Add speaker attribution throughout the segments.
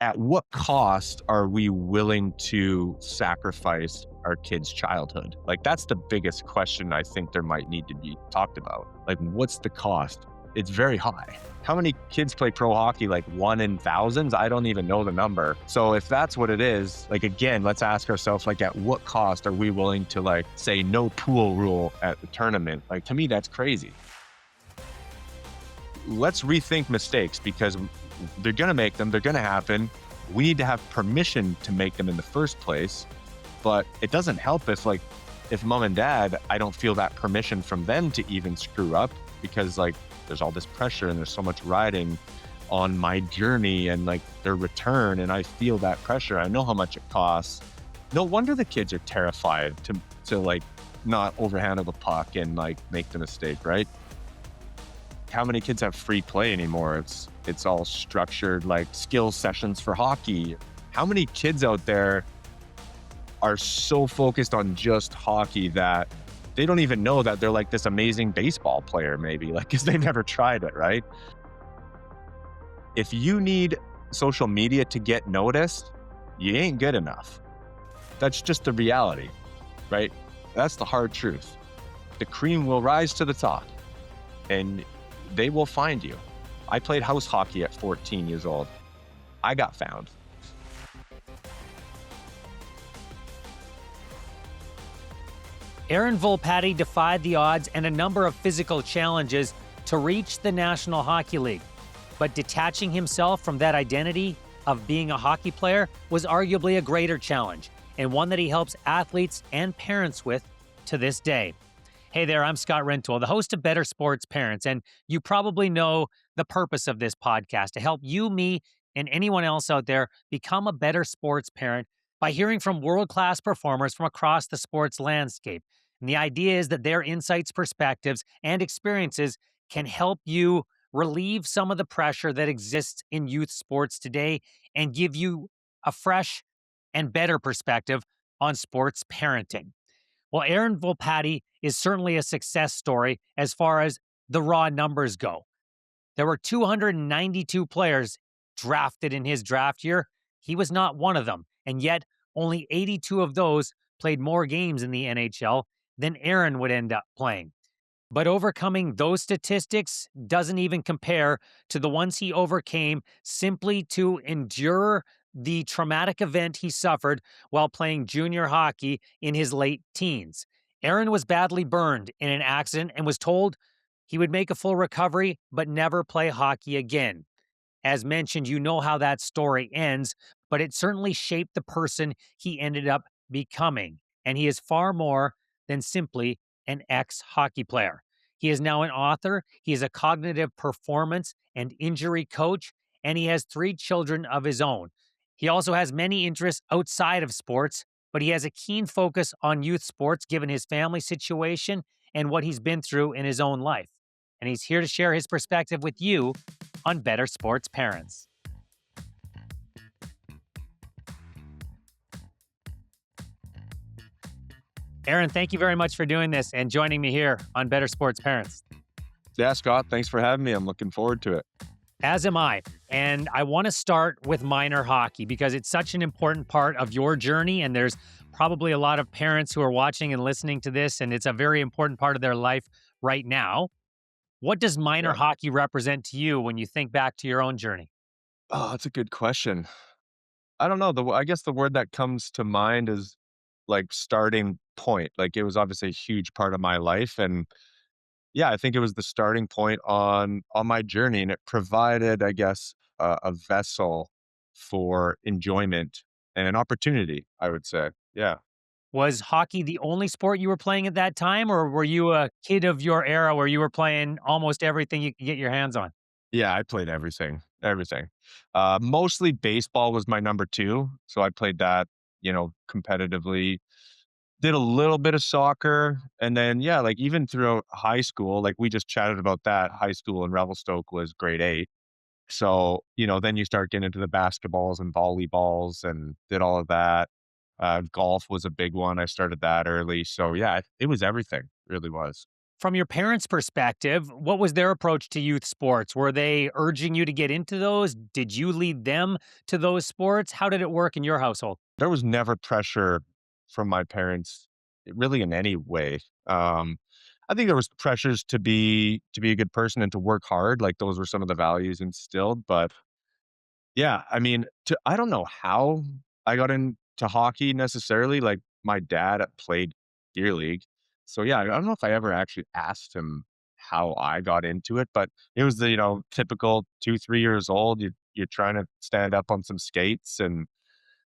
Speaker 1: at what cost are we willing to sacrifice our kids' childhood? Like, that's the biggest question I think there might need to be talked about. Like, what's the cost? It's very high. How many kids play pro hockey? Like one in thousands? I don't even know the number. So if that's what it is, like, again, let's ask ourselves, like, at what cost are we willing to, like, say no pool rule at the tournament? Like, to me, that's crazy. Let's rethink mistakes, because they're going to make them, they're going to happen. We need to have permission to make them in the first place. But it doesn't help if mom and dad, I don't feel that permission from them to even screw up, because like there's all this pressure and there's so much riding on my journey and like their return. And I feel that pressure. I know how much it costs. No wonder the kids are terrified to like not overhandle the puck and like make the mistake, right? How many kids have free play anymore? It's all structured like skill sessions for hockey. How many kids out there are so focused on just hockey that they don't even know that they're like this amazing baseball player, maybe, like, because they've never tried it, right? If you need social media to get noticed, you ain't good enough. That's just the reality, right? That's the hard truth. The cream will rise to the top and they will find you. I played house hockey at 14 years old. I got found.
Speaker 2: Aaron Volpatti defied the odds and a number of physical challenges to reach the National Hockey League. But detaching himself from that identity of being a hockey player was arguably a greater challenge, and one that he helps athletes and parents with to this day. Hey there, I'm Scott Rentoul, the host of Better Sports Parents, and you probably know the purpose of this podcast: to help you, me, and anyone else out there become a better sports parent by hearing from world-class performers from across the sports landscape. And the idea is that their insights, perspectives, and experiences can help you relieve some of the pressure that exists in youth sports today and give you a fresh and better perspective on sports parenting. Well, Aaron Volpatti is certainly a success story as far as the raw numbers go. There were 292 players drafted in his draft year. He was not one of them, and yet only 82 of those played more games in the NHL than Aaron would end up playing. But overcoming those statistics doesn't even compare to the ones he overcame simply to endure the traumatic event he suffered while playing junior hockey in his late teens. Aaron was badly burned in an accident and was told he would make a full recovery but never play hockey again. As mentioned, you know how that story ends, but it certainly shaped the person he ended up becoming. And he is far more than simply an ex-hockey player. He is now an author, he is a cognitive performance and injury coach, and he has 3 children of his own. He also has many interests outside of sports, but he has a keen focus on youth sports given his family situation and what he's been through in his own life. And he's here to share his perspective with you on Better Sports Parents. Aaron, thank you very much for doing this and joining me here on Better Sports Parents.
Speaker 1: Yeah, Scott, thanks for having me. I'm looking forward to it.
Speaker 2: As am I. And I want to start with minor hockey because it's such an important part of your journey. And there's probably a lot of parents who are watching and listening to this, and it's a very important part of their life right now. What does minor
Speaker 1: Yeah.
Speaker 2: hockey represent to you when you think back to your own journey?
Speaker 1: Oh, that's a good question. I don't know. I guess the word that comes to mind is like starting point. Like, it was obviously a huge part of my life, and yeah, I think it was the starting point on my journey, and it provided, I guess, a vessel for enjoyment and an opportunity, I would say. Yeah.
Speaker 2: Was hockey the only sport you were playing at that time, or were you a kid of your era where you were playing almost everything you could get your hands on?
Speaker 1: Yeah, I played everything, everything. Mostly baseball was my number 2, so I played that, competitively. Did a little bit of soccer, and then, yeah, like, even throughout high school, like, we just chatted about that. High school in Revelstoke was grade 8. So, then you start getting into the basketballs and volleyballs and did all of that. Golf was a big one. I started that early. So, yeah, it was everything, really was.
Speaker 2: From your parents' perspective, what was their approach to youth sports? Were they urging you to get into those? Did you lead them to those sports? How did it work in your household?
Speaker 1: There was never pressure from my parents really in any way. I think there was pressures to be a good person and to work hard. Like those were some of the values instilled. But yeah, I mean, I don't know how I got into hockey necessarily. Like my dad played beer league. So yeah, I don't know if I ever actually asked him how I got into it, but it was the, typical 2, 3 years old. You're trying to stand up on some skates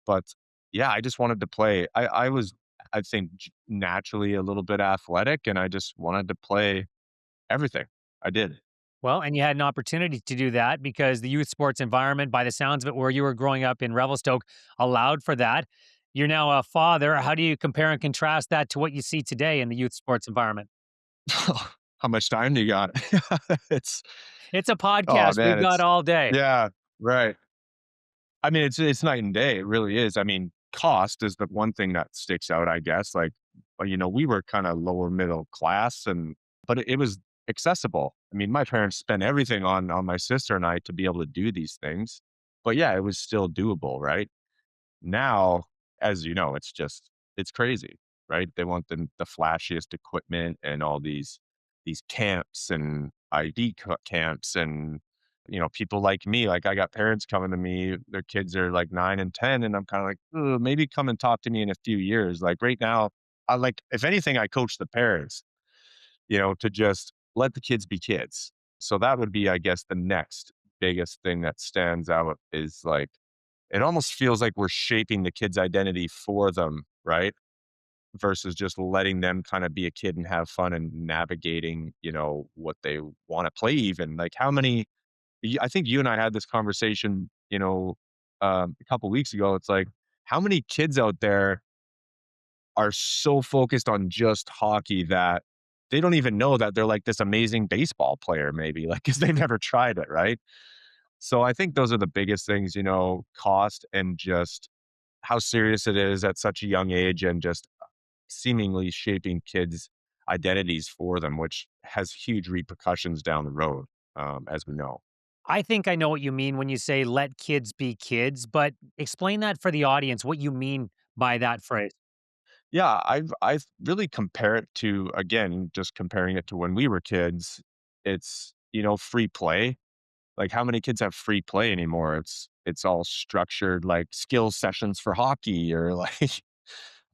Speaker 1: but yeah, I just wanted to play. I was, I think, naturally a little bit athletic, and I just wanted to play everything. I did.
Speaker 2: Well, and you had an opportunity to do that because the youth sports environment, by the sounds of it, where you were growing up in Revelstoke, allowed for that. You're now a father. How do you compare and contrast that to what you see today in the youth sports environment?
Speaker 1: How much time do you got? It's
Speaker 2: It's a
Speaker 1: oh
Speaker 2: podcast. We've
Speaker 1: man,
Speaker 2: got
Speaker 1: it's
Speaker 2: all day.
Speaker 1: yeah, right. I mean, it's night and day. It really is. I mean, cost is the one thing that sticks out, I guess. Like, we were kind of lower middle class, but it was accessible. I mean, my parents spent everything on my sister and I to be able to do these things. But yeah, it was still doable, right? Now, as you know, it's crazy, right? They want the flashiest equipment and all these camps and camps and people like me. Like I got parents coming to me, their kids are like 9 and 10, and I'm kind of like, "Ugh, maybe come and talk to me in a few years." Like right now, I like if anything, I coach the parents, to just let the kids be kids. So that would be, I guess, the next biggest thing that stands out is like it almost feels like we're shaping the kid's identity for them, right? Versus just letting them kind of be a kid and have fun and navigating, what they want to play even. Like how many I think you and I had this conversation, a couple weeks ago. It's like how many kids out there are so focused on just hockey that they don't even know that they're like this amazing baseball player, maybe like because they've never tried it, right? So I think those are the biggest things, cost and just how serious it is at such a young age and just seemingly shaping kids' identities for them, which has huge repercussions down the road, as we know.
Speaker 2: I think I know what you mean when you say let kids be kids, but explain that for the audience, what you mean by that phrase.
Speaker 1: Yeah, I've really compare it to again, just comparing it to when we were kids. It's free play. Like how many kids have free play anymore? It's all structured like skill sessions for hockey or like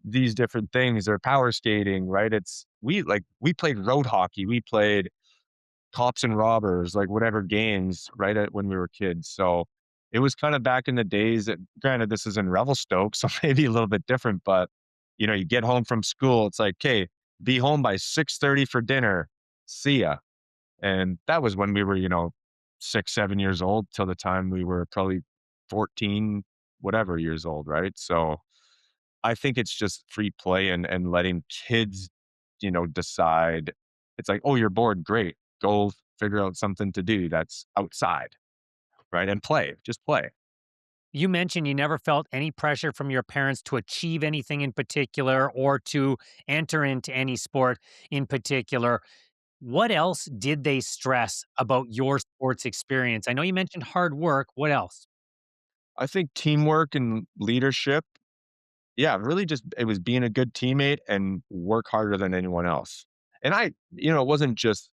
Speaker 1: these different things or power skating, right? We played road hockey, we played cops and robbers, like whatever games, right? When we were kids. So it was kind of back in the days that granted this is in Revelstoke, so maybe a little bit different, but you get home from school, it's like, okay, be home by 6:30 for dinner. See ya. And that was when we were, 6, 7 years old till the time we were probably 14, whatever years old, right? So I think it's just free play and letting kids, decide. It's like, "Oh, you're bored, great. Go figure out something to do that's outside," right? And play, just play.
Speaker 2: You mentioned you never felt any pressure from your parents to achieve anything in particular or to enter into any sport in particular. What else did they stress about your sports experience? I know you mentioned hard work. What else?
Speaker 1: I think teamwork and leadership, yeah, really just it was being a good teammate and work harder than anyone else. And it wasn't just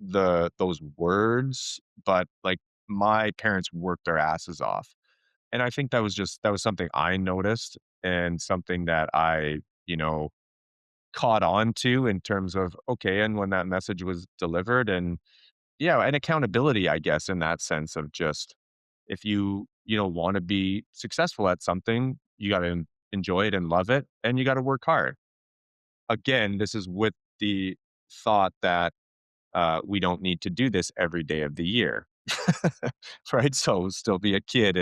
Speaker 1: those words, but like my parents worked their asses off. And I think that was something I noticed and something that I, you know, caught on to in terms of, okay, and when that message was delivered and yeah, and accountability, I guess, in that sense of just if you want to be successful at something, you got to enjoy it and love it and you got to work hard. Again, this is with the thought that we don't need to do this every day of the year. Right? So still be a kid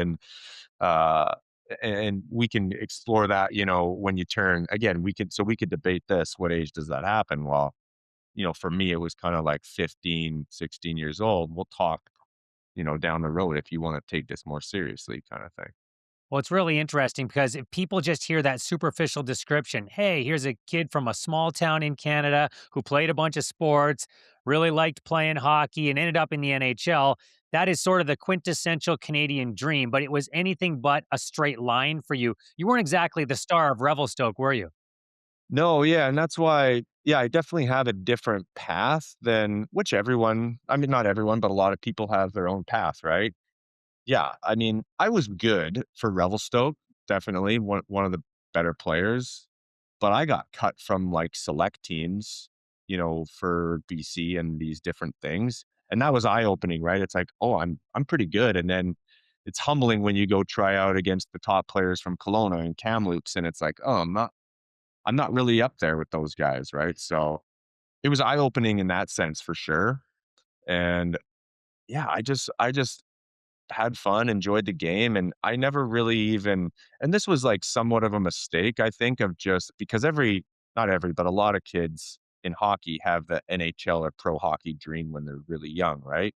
Speaker 1: uh and we can explore that, when you turn again, we could debate this. What age does that happen? Well, for me, it was kind of like 15, 16 years old. We'll talk, down the road if you want to take this more seriously kind of thing.
Speaker 2: Well, it's really interesting because if people just hear that superficial description, hey, here's a kid from a small town in Canada who played a bunch of sports, really liked playing hockey, and ended up in the NHL. That is sort of the quintessential Canadian dream, but it was anything but a straight line for you. You weren't exactly the star of Revelstoke, were you?
Speaker 1: No, yeah, and that's why, yeah, I definitely have a different path than which everyone, I mean, not everyone, but a lot of people have their own path, right? Yeah, I mean, I was good for Revelstoke, definitely one of the better players, but I got cut from like select teams, for BC and these different things. And that was eye-opening, right? It's like, oh, I'm pretty good. And then it's humbling when you go try out against the top players from Kelowna and Kamloops, and it's like, oh, I'm not really up there with those guys, right? So it was eye-opening in that sense for sure. And yeah, I just had fun, enjoyed the game, and I never really even, and this was like somewhat of a mistake, I think, of just because not every, but a lot of kids in hockey have the NHL or pro hockey dream when they're really young, right?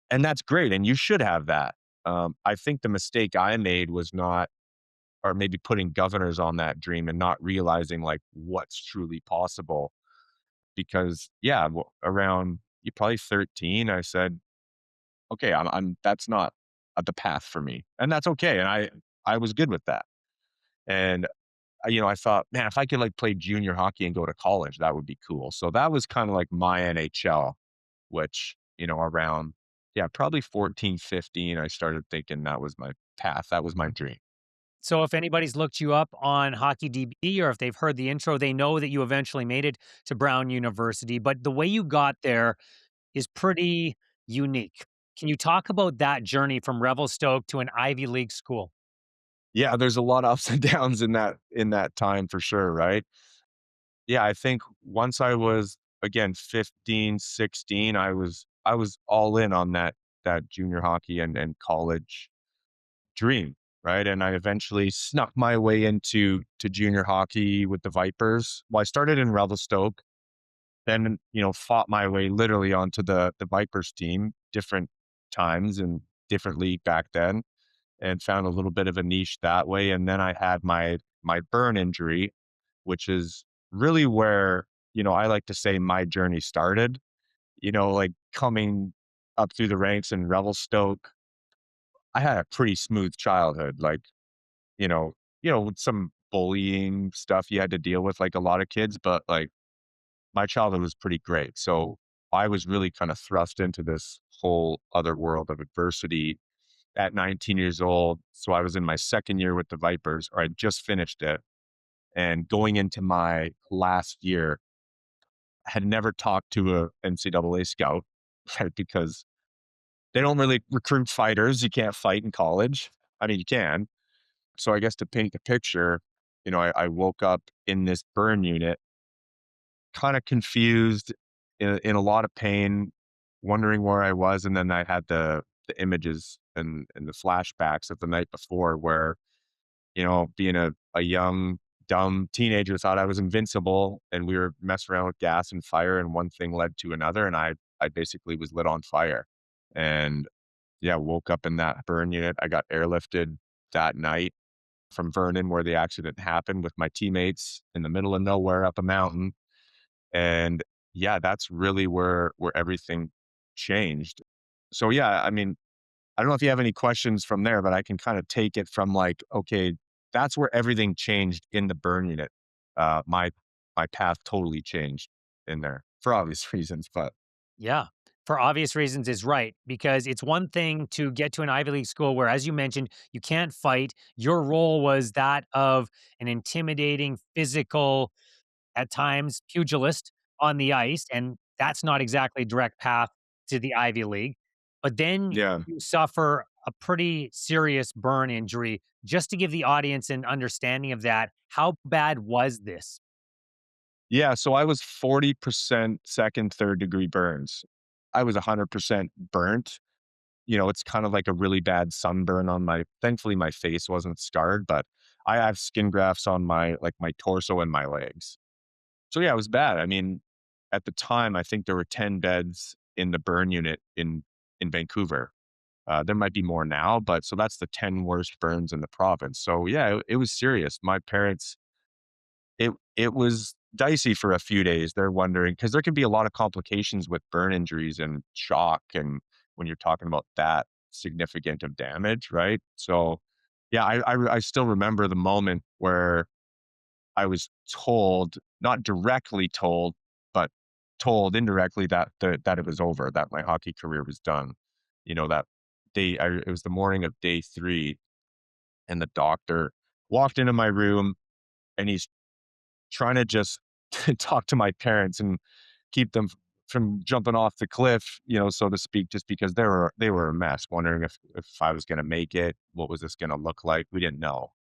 Speaker 1: And that's great, and you should have that. I think the mistake I made was not, or maybe putting governors on that dream and not realizing like what's truly possible. Because yeah, around you probably 13, I said, okay, that's not the path for me, and that's okay. And I was good with that. And I thought, man, if I could like play junior hockey and go to college, that would be cool. So that was kind of like my NHL, which around, yeah, probably 14, 15, I started thinking that was my path. That was my dream.
Speaker 2: So if anybody's looked you up on HockeyDB or if they've heard the intro, they know that you eventually made it to Brown University. But the way you got there is pretty unique. Can you talk about that journey from Revelstoke to an Ivy League school?
Speaker 1: Yeah, there's a lot of ups and downs in that time for sure, right? Yeah, I think once I was, again, 15, 16, I was all in on that junior hockey and college dream, right? And I eventually snuck my way to junior hockey with the Vipers. Well, I started in Revelstoke, then fought my way literally onto the Vipers team different times and different league back then, and found a little bit of a niche that way. And then I had my burn injury, which is really where I like to say my journey started. Like coming up through the ranks in Revelstoke, I had a pretty smooth childhood. Like with some bullying stuff you had to deal with, like a lot of kids, but like my childhood was pretty great. So I was really kind of thrust into this whole other world of adversity at 19 years old. So I was in my second year with the Vipers, or I just finished it. And going into my last year, I had never talked to a NCAA scout, right? Because they don't really recruit fighters. You can't fight in college. I mean, you can. So I guess to paint the picture, I woke up in this burn unit, kind of confused, in a lot of pain, wondering where I was. And then I had the images and the flashbacks of the night before where, being a young, dumb teenager, thought I was invincible, and we were messing around with gas and fire, and one thing led to another, and I basically was lit on fire. And yeah, woke up in that burn unit. I got airlifted that night from Vernon, where the accident happened, with my teammates in the middle of nowhere up a mountain. And yeah, that's really where everything changed. So yeah, I mean, I don't know if you have any questions from there, but I can kind of take it from like, okay, that's where everything changed in the burn unit. My path totally changed in there for obvious reasons, but
Speaker 2: Yeah. For obvious reasons is right because it's one thing to get to an Ivy League school where, as you mentioned, you can't fight. Your role was that of an intimidating, physical, at times pugilist on the ice, and that's not exactly a direct path to the Ivy League. But then
Speaker 1: yeah.
Speaker 2: you suffer a pretty serious burn injury. Just to give the audience an understanding of that, how bad was this?
Speaker 1: Yeah. So I was 40% second, third degree burns. I was 100% burnt. It's kind of like a really bad sunburn on thankfully my face wasn't scarred, but I have skin grafts on my torso and my legs. So yeah, it was bad. I mean, at the time, I think there were 10 beds in the burn unit in Vancouver. There might be more now, but so that's the 10 worst burns in the province. So yeah, it was serious. My parents, it was dicey for a few days. They're wondering because there can be a lot of complications with burn injuries and shock, and when you're talking about that significant of damage, right? So yeah, I still remember the moment where I was told, not directly told, but told indirectly that that it was over, that my hockey career was done. That it was the morning of day 3, and the doctor walked into my room, and he's trying to just talk to my parents and keep them from jumping off the cliff, so to speak, just because they were a mess, wondering if I was going to make it, what was this going to look like? We didn't know.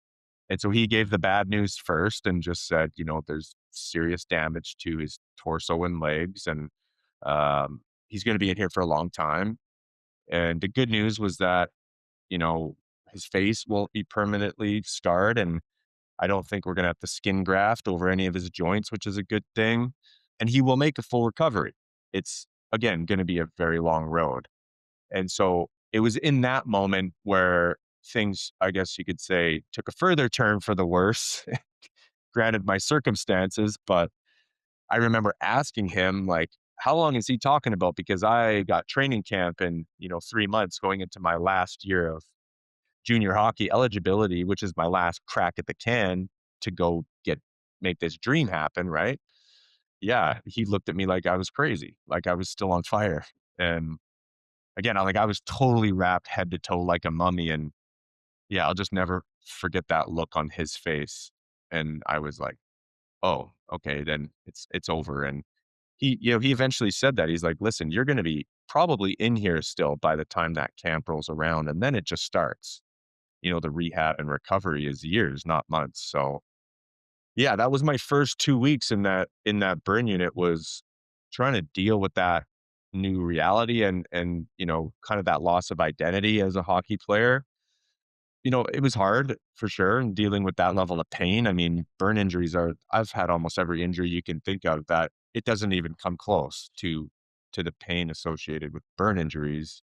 Speaker 1: And so he gave the bad news first and just said, there's serious damage to his torso and legs, and he's going to be in here for a long time. And the good news was that, you know, his face won't be permanently scarred. And I don't think we're going to have to skin graft over any of his joints, which is a good thing. And he will make a full recovery. It's, again, going to be a very long road. And so it was in that moment where things, I guess you could say, took a further turn for the worse, granted my circumstances. But I remember asking him, like, how long is he talking about? Because I got training camp in, 3 months going into my last year of junior hockey eligibility, which is my last crack at the can to go make this dream happen, right? Yeah, he looked at me like I was crazy, like I was still on fire. And again, I was totally wrapped head to toe like a mummy. And yeah, I'll just never forget that look on his face. And I was like, oh, okay, then it's over. And he eventually said that. He's like, listen, you're gonna be probably in here still by the time that camp rolls around, and then it just starts. The rehab and recovery is years, not months. So yeah, that was my first 2 weeks in that burn unit, was trying to deal with that new reality, and kind of that loss of identity as a hockey player. It was hard for sure, and dealing with that level of pain. I mean, burn injuries I've had almost every injury you can think of, that it doesn't even come close to the pain associated with burn injuries.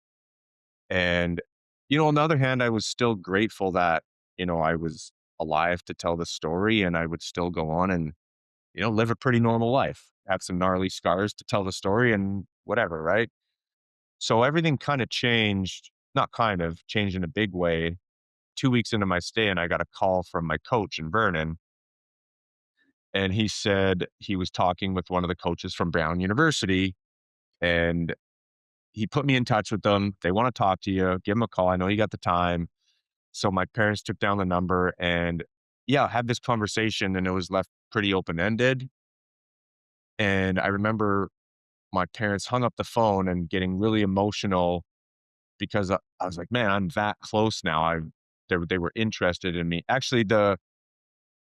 Speaker 1: And, on the other hand, I was still grateful that, I was alive to tell the story, and I would still go on and, live a pretty normal life, have some gnarly scars to tell the story and whatever, right? So everything kind of changed, not kind of changed in a big way 2 weeks into my stay, and I got a call from my coach in Vernon, and he said he was talking with one of the coaches from Brown University, and he put me in touch with them. They want to talk to you. Give them a call. I know you got the time. So my parents took down the number, and yeah, had this conversation, and it was left pretty open ended. And I remember my parents hung up the phone and getting really emotional because I was like, man, I'm that close now. They were interested in me. Actually, the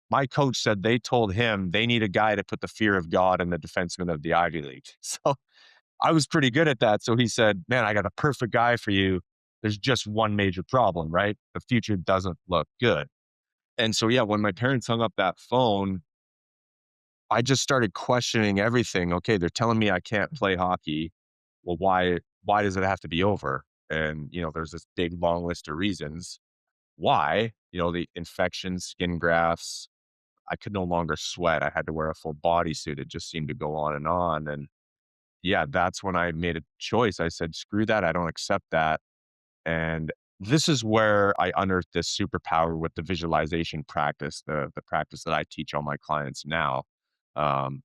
Speaker 1: my coach said they told him they need a guy to put the fear of God in the defenseman of the Ivy League. So I was pretty good at that. So he said, man, I got a perfect guy for you. There's just one major problem, right? The future doesn't look good. And so, yeah, when my parents hung up that phone, I just started questioning everything. Okay, they're telling me I can't play hockey. Well, why does it have to be over? And, there's this big long list of reasons why. The infections, skin grafts, I could no longer sweat. I had to wear a full bodysuit. It just seemed to go on and on. And yeah, that's when I made a choice. I said, screw that. I don't accept that. And this is where I unearthed this superpower with the visualization practice, the practice that I teach all my clients now.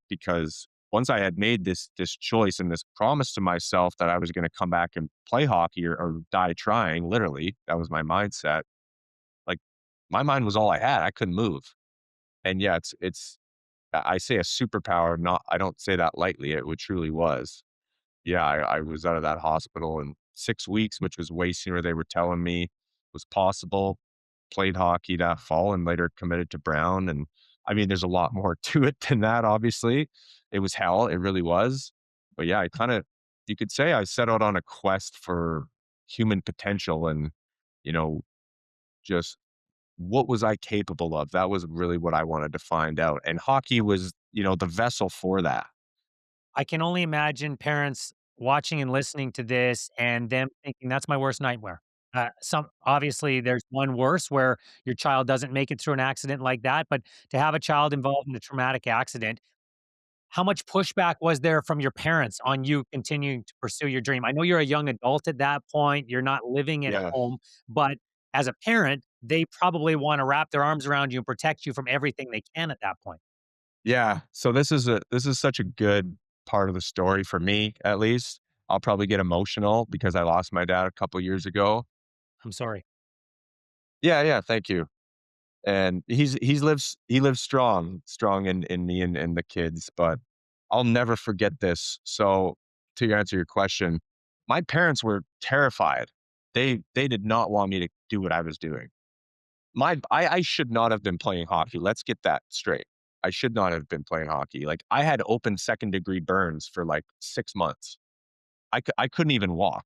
Speaker 1: Because once I had made this choice and this promise to myself that I was going to come back and play hockey, or die trying, literally, that was my mindset. Like, my mind was all I had. I couldn't move. And yeah, it's I say a superpower, not, I don't say that lightly. It truly was. Yeah, I was out of that hospital in 6 weeks, which was way sooner they were telling me was possible. Played hockey that fall and later committed to Brown. And I mean, there's a lot more to it than that, obviously. It was hell. It really was. But yeah, you could say I set out on a quest for human potential, and, you know, just what was I capable of? That was really what I wanted to find out. And hockey was, the vessel for that.
Speaker 2: I can only imagine parents watching and listening to this and them thinking, "That's my worst nightmare." Some obviously there's one worse where your child doesn't make it through an accident like that, but to have a child involved in a traumatic accident, how much pushback was there from your parents on you continuing to pursue your dream? I know you're a young adult at that point, you're not living at
Speaker 1: Yeah.
Speaker 2: home, but as a parent, they probably wanna wrap their arms around you and protect you from everything they can at that point.
Speaker 1: Yeah. So this is such a good part of the story for me, at least. I'll probably get emotional because I lost my dad a couple years ago.
Speaker 2: I'm sorry.
Speaker 1: Yeah, yeah, thank you. And he lives strong in me and the kids, but I'll never forget this. So to answer your question, my parents were terrified. They did not want me to do what I was doing. I should not have been playing hockey. Let's get that straight. I should not have been playing hockey. Like I had open second degree burns for like 6 months. I couldn't even walk.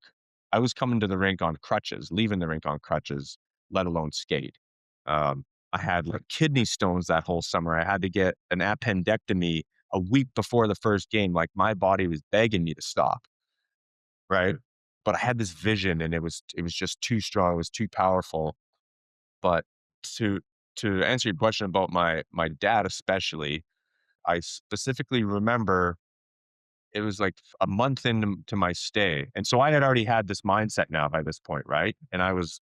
Speaker 1: I was coming to the rink on crutches, leaving the rink on crutches, let alone skate. I had like kidney stones that whole summer. I had to get an appendectomy a week before the first game. Like my body was begging me to stop, right? But I had this vision, and it was just too strong. It was too powerful. But to to answer your question about my dad, especially, I specifically remember it was like a month into to my stay, and so I had already had this mindset now by this point, right? And I was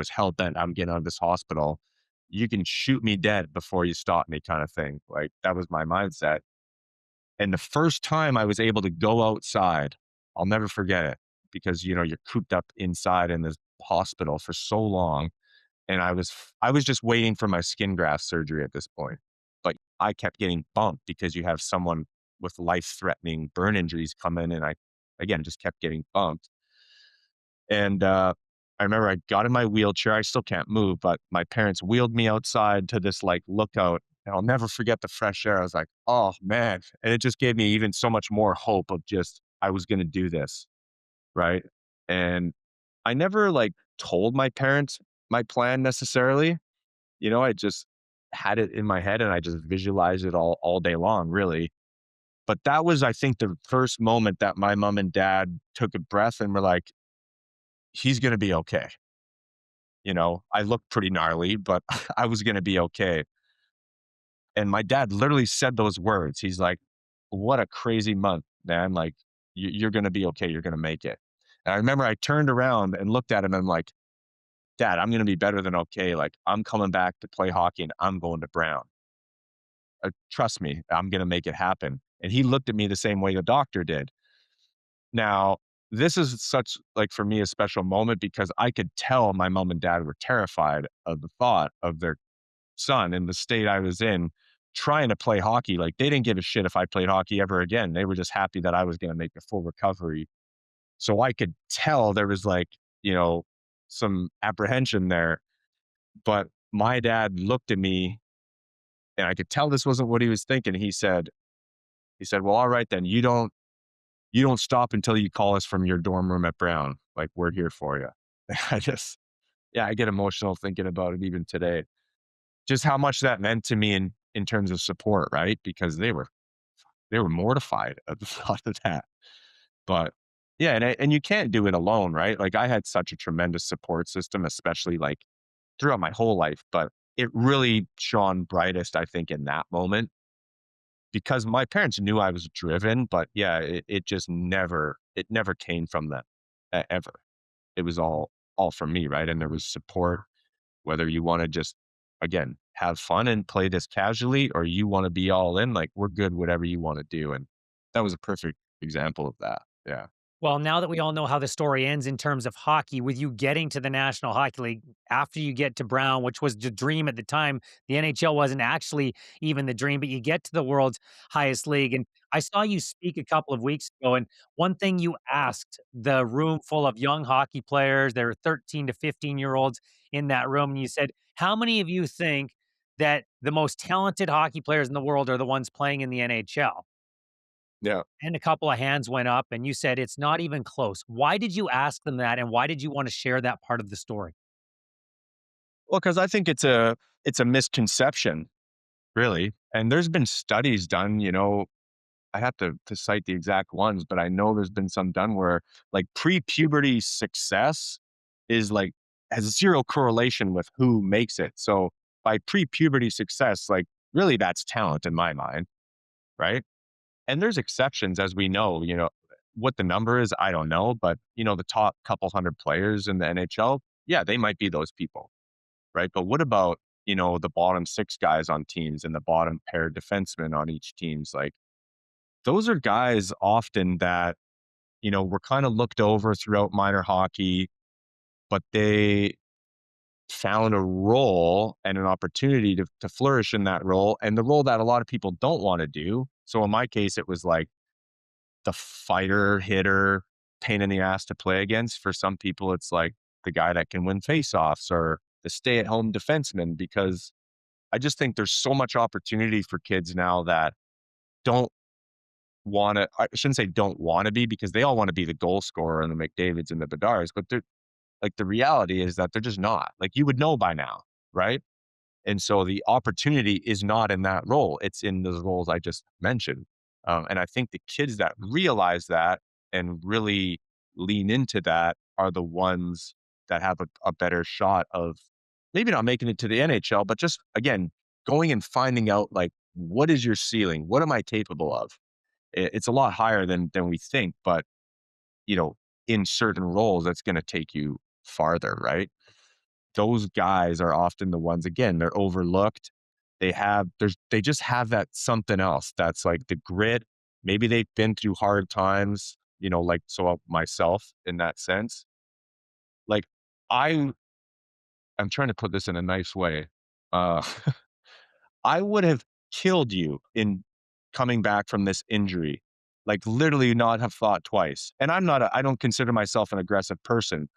Speaker 1: hell bent, I'm getting out of this hospital. You can shoot me dead before you stop me, kind of thing. Like that was my mindset. And the first time I was able to go outside, I'll never forget it because you're cooped up inside in this hospital for so long, and I was just waiting for my skin graft surgery at this point. But I kept getting bumped because you have someone with life-threatening burn injuries come in, and I, again, just kept getting bumped. And, I remember I got in my wheelchair, I still can't move, but my parents wheeled me outside to this, like, lookout, and I'll never forget the fresh air. I was like, "Oh, man." And it just gave me even so much more hope of just, I was gonna do this, right? And I never, like, told my parents my plan necessarily. I just had it in my head and I just visualized it all day long, really. But that was, I think, the first moment that my mom and dad took a breath and were like, "He's gonna be okay." I looked pretty gnarly, but I was gonna be okay. And my dad literally said those words. He's like, "What a crazy month, man. Like, you're gonna be okay. You're gonna make it." And I remember I turned around and looked at him and I'm like, "Dad, I'm gonna be better than okay. Like, I'm coming back to play hockey and I'm going to Brown. Trust me, I'm gonna make it happen." And he looked at me the same way the doctor did. Now, this is such, like, for me, a special moment because I could tell my mom and dad were terrified of the thought of their son in the state I was in trying to play hockey. Like, they didn't give a shit if I played hockey ever again. They were just happy that I was gonna make a full recovery. So I could tell there was, like, you know, some apprehension there. But my dad looked at me and I could tell this wasn't what he was thinking. He said, "Well, all right then. You don't stop until you call us from your dorm room at Brown. Like, we're here for you." I just, yeah, I get emotional thinking about it even today. Just how much that meant to me in terms of support, right? Because they were mortified at the thought of that. But yeah, and you can't do it alone, right? Like I had such a tremendous support system, especially like throughout my whole life, but it really shone brightest, I think, in that moment because my parents knew I was driven, but yeah, it never came from them ever. It was all from me, right? And there was support, whether you want to just, again, have fun and play this casually, or you want to be all in, like we're good, whatever you want to do. And that was a perfect example of that. Yeah.
Speaker 2: Well, now that we all know how the story ends in terms of hockey, with you getting to the National Hockey League after you get to Brown, which was the dream at the time, the NHL wasn't actually even the dream, but you get to the world's highest league. And I saw you speak a couple of weeks ago, and one thing you asked the room full of young hockey players, there were 13 to 15-year-olds in that room, and you said, "How many of you think that the most talented hockey players in the world are the ones playing in the NHL?"
Speaker 1: Yeah.
Speaker 2: And a couple of hands went up and you said, "It's not even close." Why did you ask them that, and why did you wanna share that part of the story?
Speaker 1: Well, because I think it's a misconception, really. And there's been studies done, I have to cite the exact ones, but I know there's been some done where like pre-puberty success is like has zero correlation with who makes it. So by pre-puberty success, like really that's talent in my mind, right? And there's exceptions, as we know. What the number is, I don't know, but the top couple hundred players in the NHL, yeah, they might be those people, right? But what about the bottom six guys on teams and the bottom pair defensemen on each teams? Like those are guys often that were kind of looked over throughout minor hockey, but they found a role and an opportunity to flourish in that role, and the role that a lot of people don't want to do. So in my case, it was like the fighter, hitter, pain in the ass to play against. For some people, it's like the guy that can win faceoffs or the stay at home defenseman, because I just think there's so much opportunity for kids now that don't want to, I shouldn't say don't want to be, because they all want to be the goal scorer and the McDavids and the Bedars, but they're like, the reality is that they're just not. Like, you would know by now, right? And so the opportunity is not in that role. It's in those roles I just mentioned. And I think the kids that realize that and really lean into that are the ones that have a better shot of maybe not making it to the NHL, but just, again, going and finding out, like, what is your ceiling? What am I capable of? It's a lot higher than we think, but, you know, in certain roles, that's going to take you farther, right? Those guys are often the ones, again, they're overlooked. They just have that something else that's like the grit. Maybe they've been through hard times, like, so myself in that sense. Like, I I'm trying to put this in a nice way. Uh I would have killed you in coming back from this injury. Like, literally not have thought twice. And I don't consider myself an aggressive person,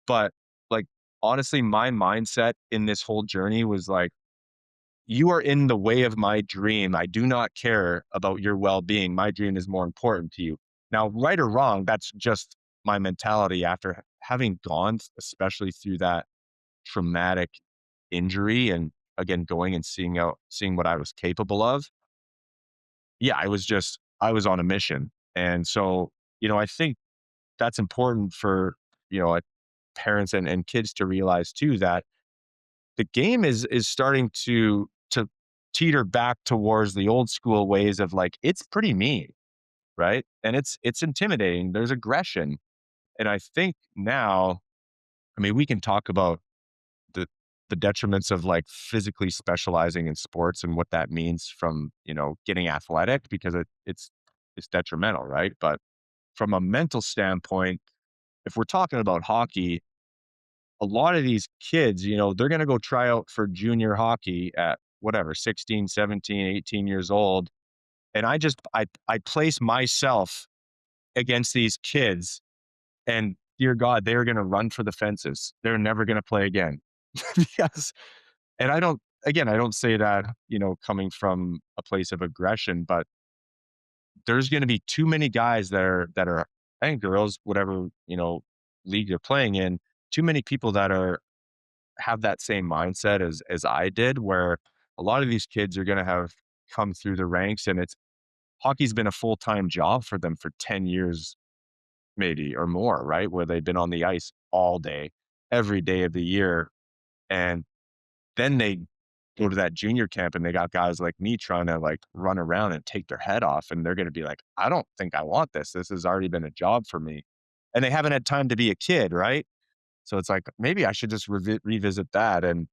Speaker 1: but, like, honestly, my mindset in this whole journey was like, "You are in the way of my dream. I do not care about your well-being. My dream is more important to you." Now, right or wrong, that's just my mentality after having gone, especially through that traumatic injury, and again, going and seeing what I was capable of. Yeah, I was on a mission. And so, I think that's important for, parents and kids to realize too, that the game is starting to teeter back towards the old school ways of, like, it's pretty mean, right? And it's intimidating. There's aggression. And I think now, I mean, we can talk about the the detriments of, like, physically specializing in sports and what that means from, getting athletic, because it's detrimental, right? But from a mental standpoint, if we're talking about hockey, a lot of these kids, they're going to go try out for junior hockey at whatever, 16, 17, 18 years old. And I place myself against these kids, and dear God, they're going to run for the fences. They're never going to play again. Because, and I don't say that, coming from a place of aggression, but there's going to be too many guys that are, and girls, whatever, league you're playing in, too many people that have that same mindset as I did, where a lot of these kids are going to have come through the ranks, and it's hockey's been a full-time job for them for 10 years, maybe, or more, right? Where they've been on the ice all day, every day of the year. And then they go to that junior camp and they got guys like me trying to, like, run around and take their head off. And they're going to be like, I don't think I want this. This has already been a job for me. And they haven't had time to be a kid, right? So it's like, maybe I should just revisit that. And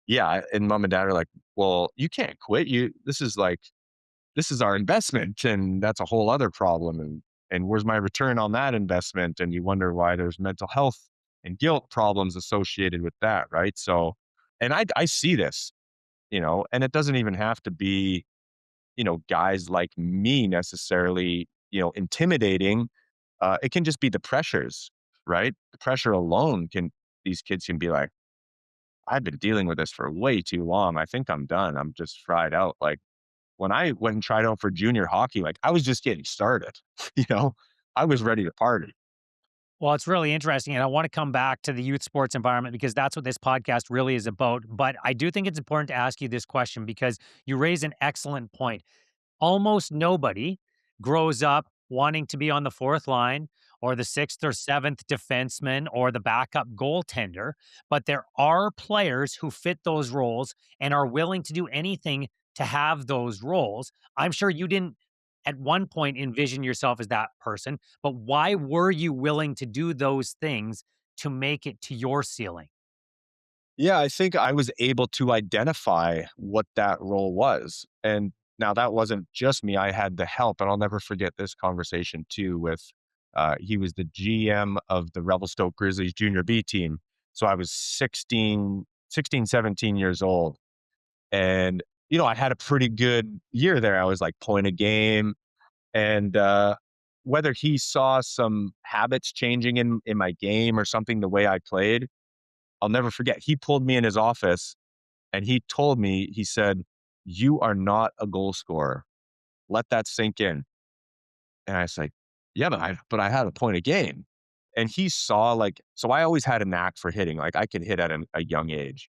Speaker 1: yeah, and mom and dad are like, well, you can't quit. This is our investment. And that's a whole other problem. And where's my return on that investment? And you wonder why there's mental health and guilt problems associated with that. Right. So, and I see this, and it doesn't even have to be, guys like me necessarily, intimidating. It can just be the pressures, right? The pressure alone these kids can be like, I've been dealing with this for way too long. I think I'm done. I'm just fried out. Like, when I went and tried out for junior hockey, like, I was just getting started, you know, I was ready to party.
Speaker 2: Well, it's really interesting, and I want to come back to the youth sports environment because that's what this podcast really is about. But I do think it's important to ask you this question because you raise an excellent point. Almost nobody grows up wanting to be on the fourth line or the sixth or seventh defenseman or the backup goaltender, but there are players who fit those roles and are willing to do anything to have those roles. I'm sure you didn't at one point envision yourself as that person, but why were you willing to do those things to make it to your ceiling?
Speaker 1: Yeah, I think I was able to identify what that role was. And now that wasn't just me. I had the help. And I'll never forget this conversation too with he was the GM of the Revelstoke Grizzlies junior B team. So I was 16, 17 years old. And, I had a pretty good year there. I was like point a game. And whether he saw some habits changing in my game or something, the way I played, I'll never forget. He pulled me in his office and he told me, he said, "You are not a goal scorer. Let that sink in." And I was like, "Yeah, but I had a point a game." And he saw so I always had a knack for hitting. Like I could hit at a young age.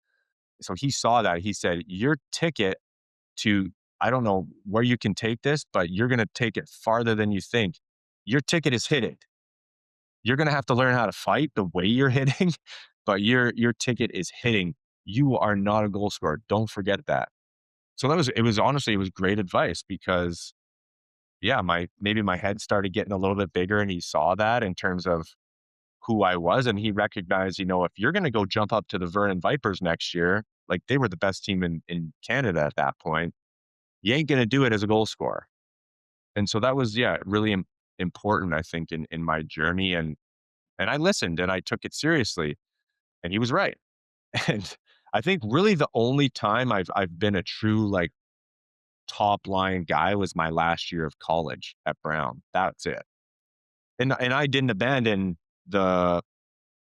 Speaker 1: So he saw that. He said, "Your ticket to, I don't know where you can take this, but you're going to take it farther than you think. Your ticket is hitting. You're going to have to learn how to fight the way you're hitting, but your ticket is hitting. You are not a goal scorer. Don't forget that." So it was honestly, it was great advice because yeah, maybe my head started getting a little bit bigger and he saw that in terms of who I was and he recognized, if you're going to go jump up to the Vernon Vipers next year, like they were the best team in Canada at that point, you ain't going to do it as a goal scorer. And so that was, yeah, really important, I think, in my journey. And I listened and I took it seriously and he was right. And I think really the only time I've been a true like top line guy was my last year of college at Brown. That's it. And I didn't abandon the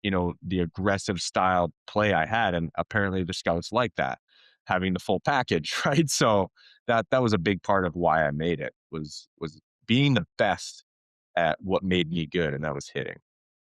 Speaker 1: the aggressive style play I had, and apparently the scouts like that, having the full package, right? So that was a big part of why I made it was being the best at what made me good, and that was hitting.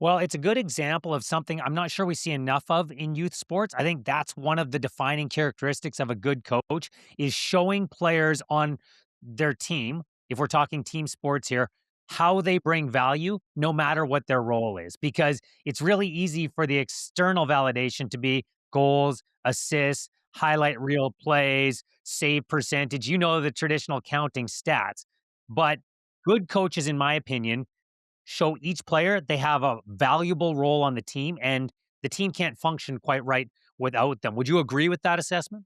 Speaker 2: Well, it's a good example of something I'm not sure we see enough of in youth sports. I think that's one of the defining characteristics of a good coach is showing players on their team, if we're talking team sports here, how they bring value no matter what their role is. Because it's really easy for the external validation to be goals, assists, highlight reel plays, save percentage, the traditional counting stats. But good coaches, in my opinion, show each player they have a valuable role on the team and the team can't function quite right without them. Would you agree with that assessment?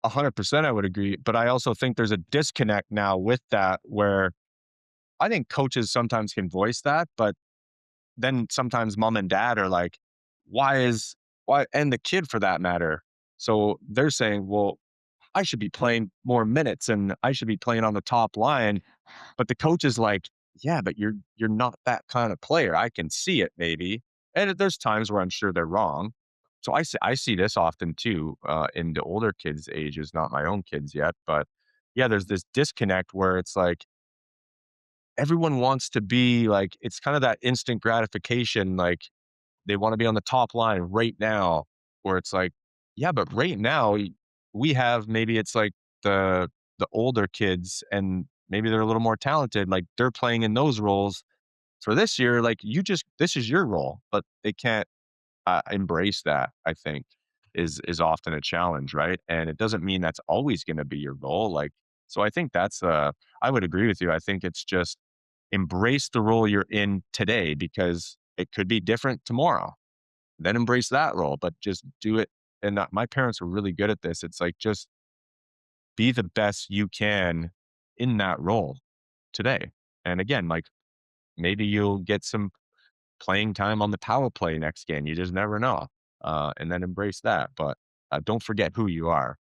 Speaker 1: 100% I would agree, but I also think there's a disconnect now with that where I think coaches sometimes can voice that, but then sometimes mom and dad are like, why, and the kid for that matter. So they're saying, well, I should be playing more minutes and I should be playing on the top line. But the coach is like, yeah, but you're not that kind of player. I can see it maybe. And there's times where I'm sure they're wrong. So I see this often too in the older kids' ages, not my own kids yet, but yeah, there's this disconnect where it's like everyone wants to be like it's kind of that instant gratification, like they want to be on the top line right now, where it's like, yeah, but right now we have maybe it's like the older kids and maybe they're a little more talented, like they're playing in those roles for this year. Like this is your role, but they can't embrace that. I think is often a challenge, right? And it doesn't mean that's always going to be your role. Like so, I think that's I would agree with you. I think it's just embrace the role you're in today because it could be different tomorrow. Then embrace that role, but just do it. And my parents were really good at this. It's like just be the best you can in that role today. And again, like maybe you'll get some playing time on the power play next game. You just never know. And then embrace that. But don't forget who you are.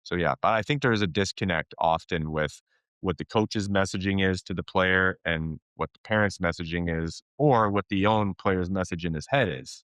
Speaker 1: So yeah, but I think there is a disconnect often with what the coach's messaging is to the player and what the parent's messaging is, or what the own player's message in his head is.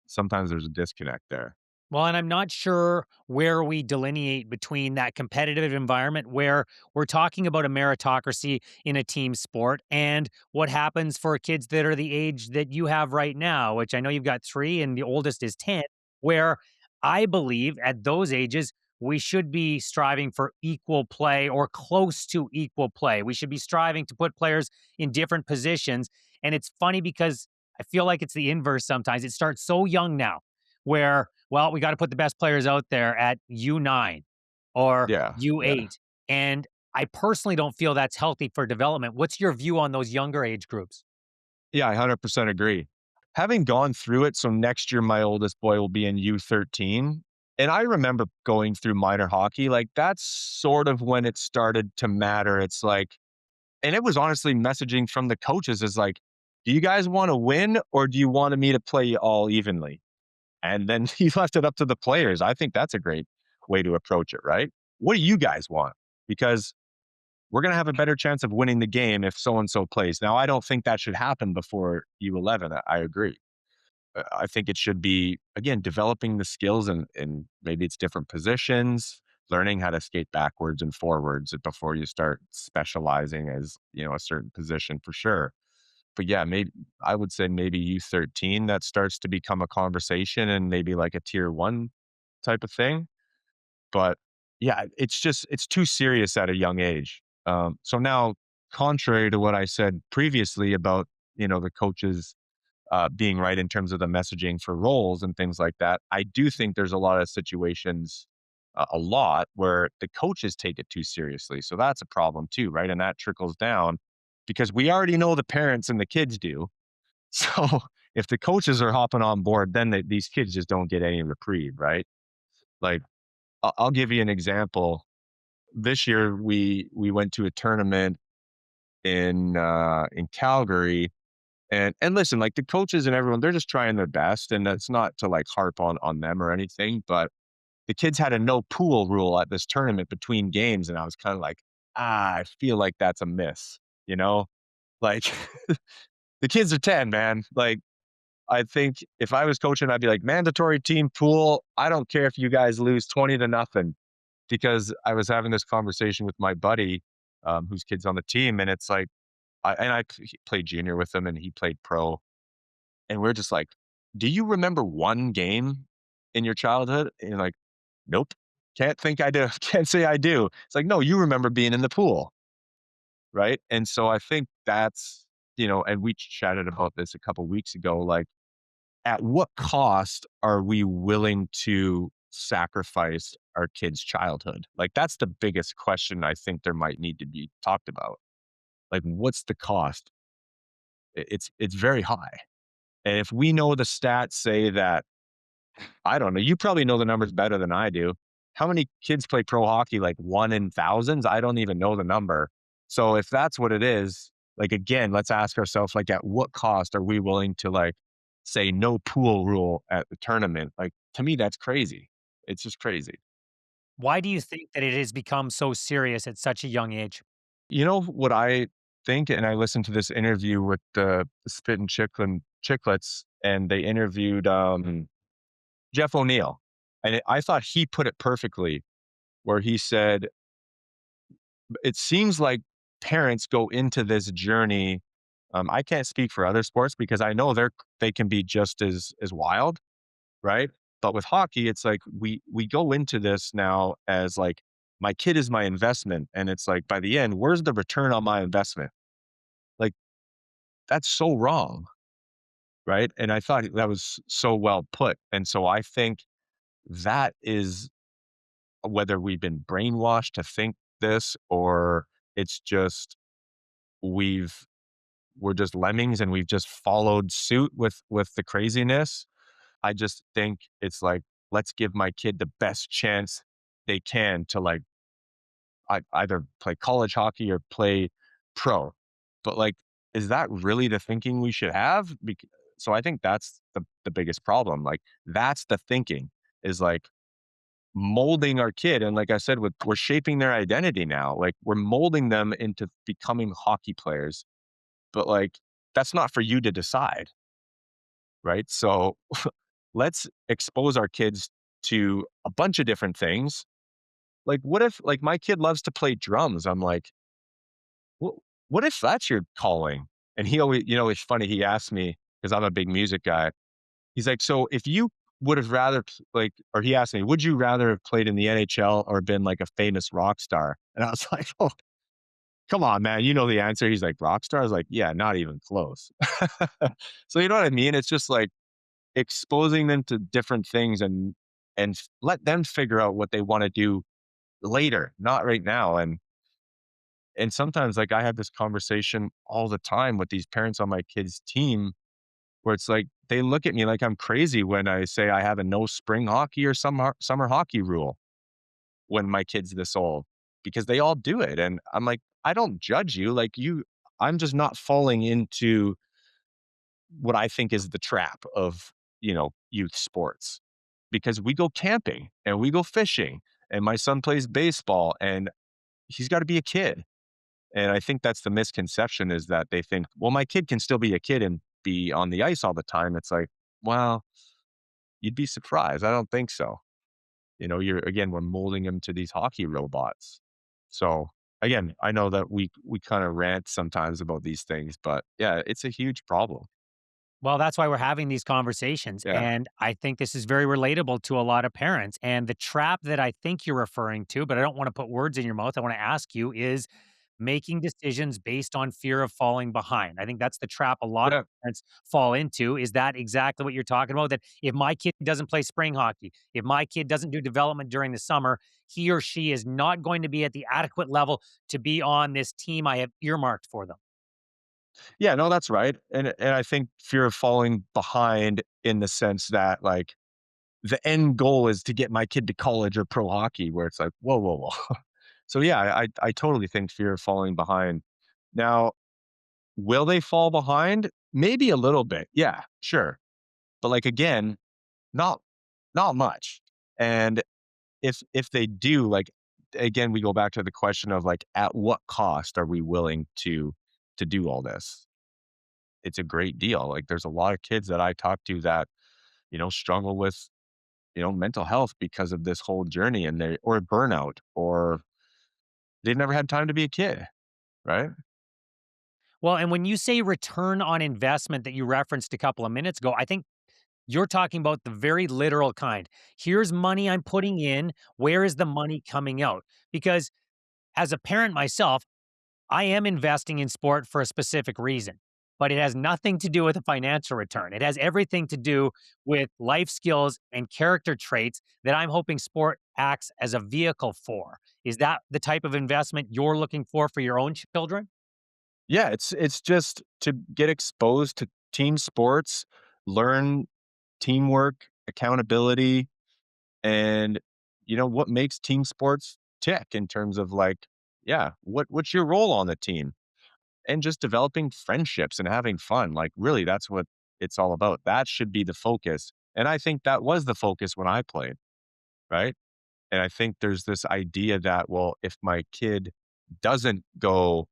Speaker 1: Sometimes there's a disconnect there.
Speaker 2: Well, and I'm not sure where we delineate between that competitive environment where we're talking about a meritocracy in a team sport and what happens for kids that are the age that you have right now, which I know you've got three and the oldest is 10, where I believe at those ages, we should be striving for equal play or close to equal play. We should be striving to put players in different positions. And it's funny because I feel like it's the inverse sometimes. It starts so young now where, well, we got to put the best players out there at U9 or
Speaker 1: Yeah. Yeah.
Speaker 2: U8. And I personally don't feel that's healthy for development. What's your view on those younger age groups?
Speaker 1: Yeah, I 100% agree. Having gone through it, so next year my oldest boy will be in U13. And I remember going through minor hockey, like that's sort of when it started to matter. It's like, and it was honestly messaging from the coaches is like, do you guys want to win or do you want me to play you all evenly? And then he left it up to the players. I think that's a great way to approach it, right? What do you guys want? Because we're going to have a better chance of winning the game if so and so plays. Now, I don't think that should happen before U11. I agree. I think it should be, again, developing the skills and maybe it's different positions, learning how to skate backwards and forwards before you start specializing as, a certain position for sure. But yeah, maybe I would say maybe U13 that starts to become a conversation and maybe like a tier one type of thing. But yeah, it's too serious at a young age. So now, contrary to what I said previously about the coaches being right in terms of the messaging for roles and things like that, I do think there's a lot of situations, a lot where the coaches take it too seriously. So that's a problem too, right? And that trickles down because we already know the parents and the kids do. So if the coaches are hopping on board, then these kids just don't get any reprieve, right? Like I'll give you an example. This year we went to a tournament in Calgary, and listen, like the coaches and everyone, they're just trying their best, and that's not to like harp on them or anything, but the kids had a no pool rule at this tournament between games, and I was kind of like, I feel like that's a miss, you know, like the kids are 10, man. Like I think if I was coaching, I'd be like mandatory team pool. I don't care if you guys lose 20-0 because I was having this conversation with my buddy, whose kid's on the team, and it's like, he played junior with him, and he played pro, and we're just like, "Do you remember one game in your childhood?" And you're like, "Nope, can't think I do. Can't say I do." It's like, "No, you remember being in the pool, right?" And so I think that's and we chatted about this a couple weeks ago. Like, at what cost are we willing to sacrifice our kids' childhood? Like, that's the biggest question I think there might need to be talked about. Like, what's the cost? It's very high. And if we know the stats say that, I don't know, you probably know the numbers better than I do. How many kids play pro hockey? Like one in thousands? I don't even know the number. So if that's what it is, like again, let's ask ourselves, like, at what cost are we willing to like say no pool rule at the tournament? Like to me, that's crazy. It's just crazy.
Speaker 2: Why do you think that it has become so serious at such a young age?
Speaker 1: You know what I think, and I listened to this interview with the Spit and Chicklets, and they interviewed Jeff O'Neill, and I thought he put it perfectly, where he said, "It seems like parents go into this journey." I can't speak for other sports because I know they can be just as wild, right? But with hockey, it's like we go into this now as like my kid is my investment, and it's like by the end, where's the return on my investment? Like that's so wrong, right? And I thought that was so well put, and so I think that is whether we've been brainwashed to think this or it's just we've we're just lemmings and we've just followed suit with the craziness. I just think it's like, let's give my kid the best chance they can to like either play college hockey or play pro. But like, is that really the thinking we should have? So I think that's the biggest problem. Like that's the thinking is like molding our kid. And like I said, we're shaping their identity now. Like we're molding them into becoming hockey players. But like that's not for you to decide, right? So let's expose our kids to a bunch of different things. Like what if like my kid loves to play drums? I'm like, what if that's your calling? And he always, it's funny. He asked me because I'm a big music guy. He's like, so if you would have rather like, or he asked me, would you rather have played in the NHL or been like a famous rock star? And I was like, oh, come on, man, you know the answer. He's like, rock star? I was like, yeah, not even close. So you know what I mean? It's just like exposing them to different things and let them figure out what they want to do later, not right now. And sometimes like I have this conversation all the time with these parents on my kids' team where it's like they look at me like I'm crazy when I say I have a no spring hockey or summer hockey rule when my kid's this old because they all do it. And I'm like, I don't judge you. Like I'm just not falling into what I think is the trap of, youth sports because we go camping and we go fishing and my son plays baseball and he's got to be a kid. And I think that's the misconception is that they think, well, my kid can still be a kid and be on the ice all the time. It's like, well, you'd be surprised. I don't think so. We're molding them to these hockey robots. So again, I know that we kind of rant sometimes about these things, but yeah, it's a huge problem.
Speaker 2: Well, that's why we're having these conversations.
Speaker 1: Yeah.
Speaker 2: And I think this is very relatable to a lot of parents. And the trap that I think you're referring to, but I don't want to put words in your mouth, I want to ask you is making decisions based on fear of falling behind. I think that's the trap a lot of
Speaker 1: Yeah.
Speaker 2: parents fall into. Is that exactly what you're talking about? That if my kid doesn't play spring hockey, if my kid doesn't do development during the summer, he or she is not going to be at the adequate level to be on this team I have earmarked for them.
Speaker 1: Yeah, no, that's right. And I think fear of falling behind in the sense that like the end goal is to get my kid to college or pro hockey where it's like, whoa, whoa, whoa. So yeah, I totally think fear of falling behind. Now, will they fall behind? Maybe a little bit. Yeah, sure. But like again, not not much. And if they do, like again, we go back to the question of like at what cost are we willing to do all this? It's a great deal. Like there's a lot of kids that I talk to that, struggle with, mental health because of this whole journey and they or burnout or they've never had time to be a kid, right?
Speaker 2: Well, and when you say return on investment that you referenced a couple of minutes ago, I think you're talking about the very literal kind. Here's money I'm putting in. Where is the money coming out? Because as a parent myself, I am investing in sport for a specific reason, but it has nothing to do with a financial return. It has everything to do with life skills and character traits that I'm hoping sport acts as a vehicle for. Is that the type of investment you're looking for your own children?
Speaker 1: Yeah, it's just to get exposed to team sports, learn teamwork, accountability, and what makes team sports tick in terms of like, yeah, what's your role on the team? And just developing friendships and having fun. Like really that's what it's all about. That should be the focus. And I think that was the focus when I played, right? And I think there's this idea that, well, if my kid doesn't go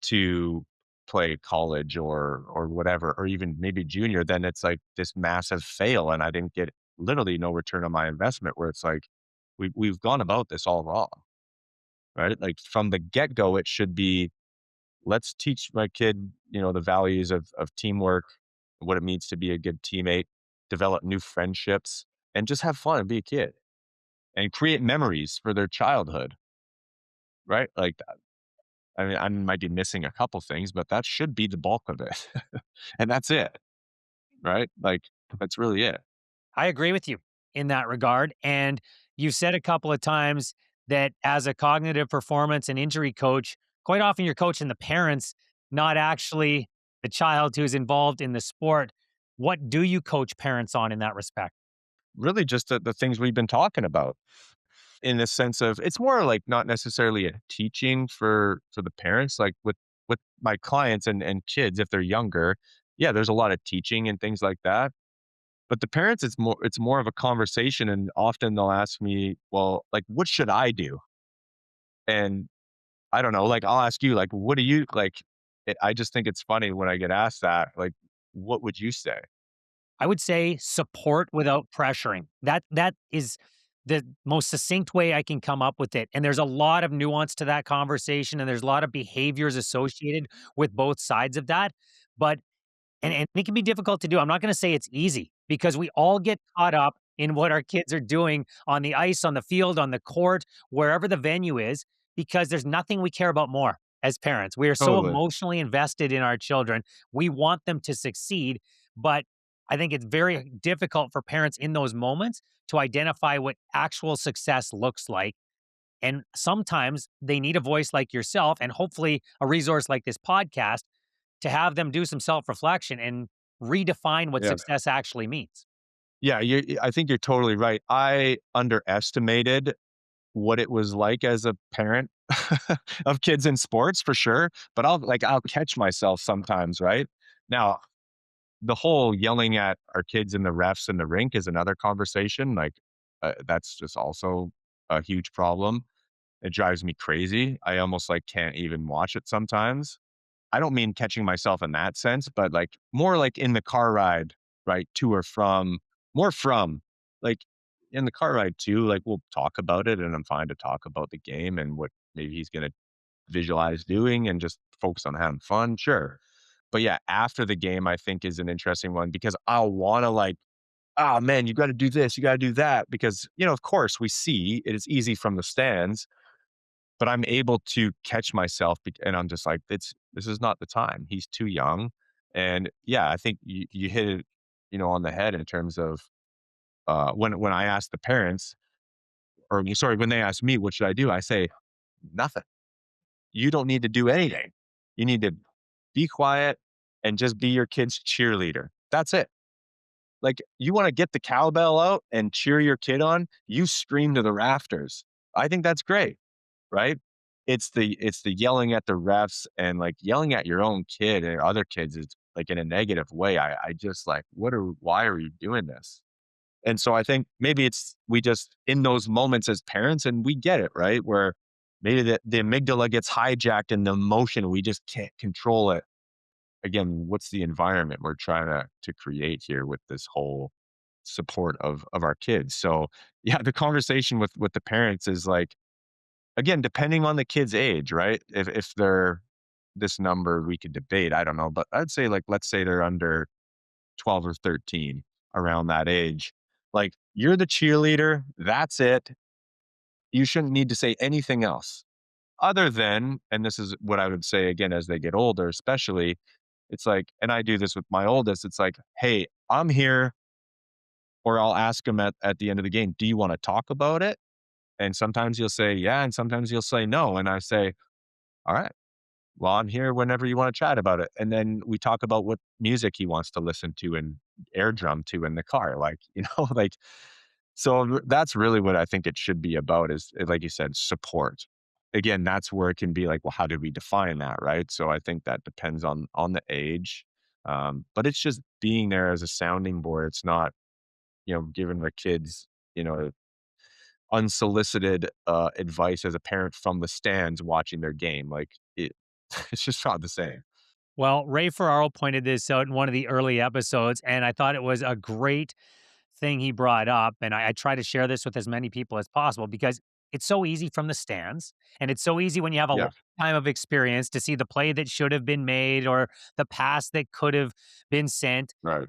Speaker 1: to play college or whatever, or even maybe junior, then it's like this massive fail. And I didn't get literally no return on my investment where it's like, we've gone about this all wrong, right? Like from the get go, it should be, let's teach my kid, the values of teamwork, what it means to be a good teammate, develop new friendships and just have fun and be a kid and create memories for their childhood, right? Like, I mean, I might be missing a couple things, but that should be the bulk of it. And that's it, right? Like, that's really it.
Speaker 2: I agree with you in that regard. And you've said a couple of times that as a cognitive performance and injury coach, quite often you're coaching the parents, not actually the child who's involved in the sport. What do you coach parents on in that respect?
Speaker 1: Really just the things we've been talking about in the sense of it's more like not necessarily a teaching for the parents, like with my clients and kids, if they're younger, yeah, there's a lot of teaching and things like that. But the parents, it's more of a conversation, and often they'll ask me, "Well, like, what should I do?" And I don't know, like, I'll ask you, like, "What do you like?" I just think it's funny when I get asked that, like, "What would you say?"
Speaker 2: I would say support without pressuring. That is the most succinct way I can come up with it. And there's a lot of nuance to that conversation, and there's a lot of behaviors associated with both sides of that. But and it can be difficult to do. I'm not gonna say it's easy because we all get caught up in what our kids are doing on the ice, on the field, on the court, wherever the venue is, because there's nothing we care about more. as parents. We are so
Speaker 1: Totally.
Speaker 2: emotionally invested in our children. We want them to succeed, but I think it's very difficult for parents in those moments to identify what actual success looks like. And sometimes they need a voice like yourself and hopefully a resource like this podcast to have them do some self reflection and redefine what
Speaker 1: Yeah.
Speaker 2: success actually means.
Speaker 1: Yeah, I think you're totally right. I underestimated what it was like as a parent of kids in sports for sure, but I'll catch myself sometimes, right? Now, the whole yelling at our kids and the refs in the rink is another conversation, like, that's just also a huge problem. It drives me crazy. I almost, like, can't even watch it sometimes. I don't mean catching myself in that sense, but, like, more like in the car ride, right, to or from more from. Like, in the car ride too, like, we'll talk about it, and I'm fine to talk about the game and what maybe he's gonna visualize doing and just focus on having fun, sure. But, yeah, after the game, I think is an interesting one because I'll wanna, like, "Oh, man, you gotta do this, you gotta do that," because, of course, we see it is easy from the stands, but I'm able to catch myself and I'm just like, this is not the time. He's too young. And yeah, I think you hit it, on the head in terms of when I ask the parents, or sorry, when they ask me, what should I do? I say, nothing. You don't need to do anything. You need to be quiet and just be your kid's cheerleader. That's it. Like, you want to get the cowbell out and cheer your kid on, you scream to the rafters. I think that's great. Right? It's the yelling at the refs and, like, yelling at your own kid and other kids is, like, in a negative way. I just like, why are you doing this? And so I think maybe it's we just in those moments as parents, and we get it, right? Where maybe the amygdala gets hijacked and the emotion, we just can't control it. Again, what's the environment we're trying to create here with this whole support of our kids? So, yeah, the conversation with the parents is like, again, depending on the kid's age, right? If they're this number we could debate, I don't know, but I'd say, like, let's say they're under 12 or 13, around that age. Like, you're the cheerleader, that's it. You shouldn't need to say anything else other than, and this is what I would say again as they get older, especially, it's like, and I do this with my oldest, it's like, hey, I'm here, or I'll ask him at the end of the game, do you want to talk about it? And sometimes you'll say yeah, and sometimes you'll say no. And I say, all right, well, I'm here whenever you want to chat about it. And then we talk about what music he wants to listen to and air drum to in the car. Like, like, so that's really what I think it should be about is, like you said, support. Again, that's where it can be like, well, how do we define that? Right. So I think that depends on the age. But it's just being there as a sounding board. It's not, giving the kids, unsolicited advice as a parent from the stands watching their game. Like, it's just not the same.
Speaker 2: Well, Ray Ferraro pointed this out in one of the early episodes, and I thought it was a great thing he brought up. And I try to share this with as many people as possible because it's so easy from the stands. And it's so easy when you have a
Speaker 1: Yeah.
Speaker 2: lifetime of experience to see the play that should have been made or the pass that could have been sent.
Speaker 1: Right.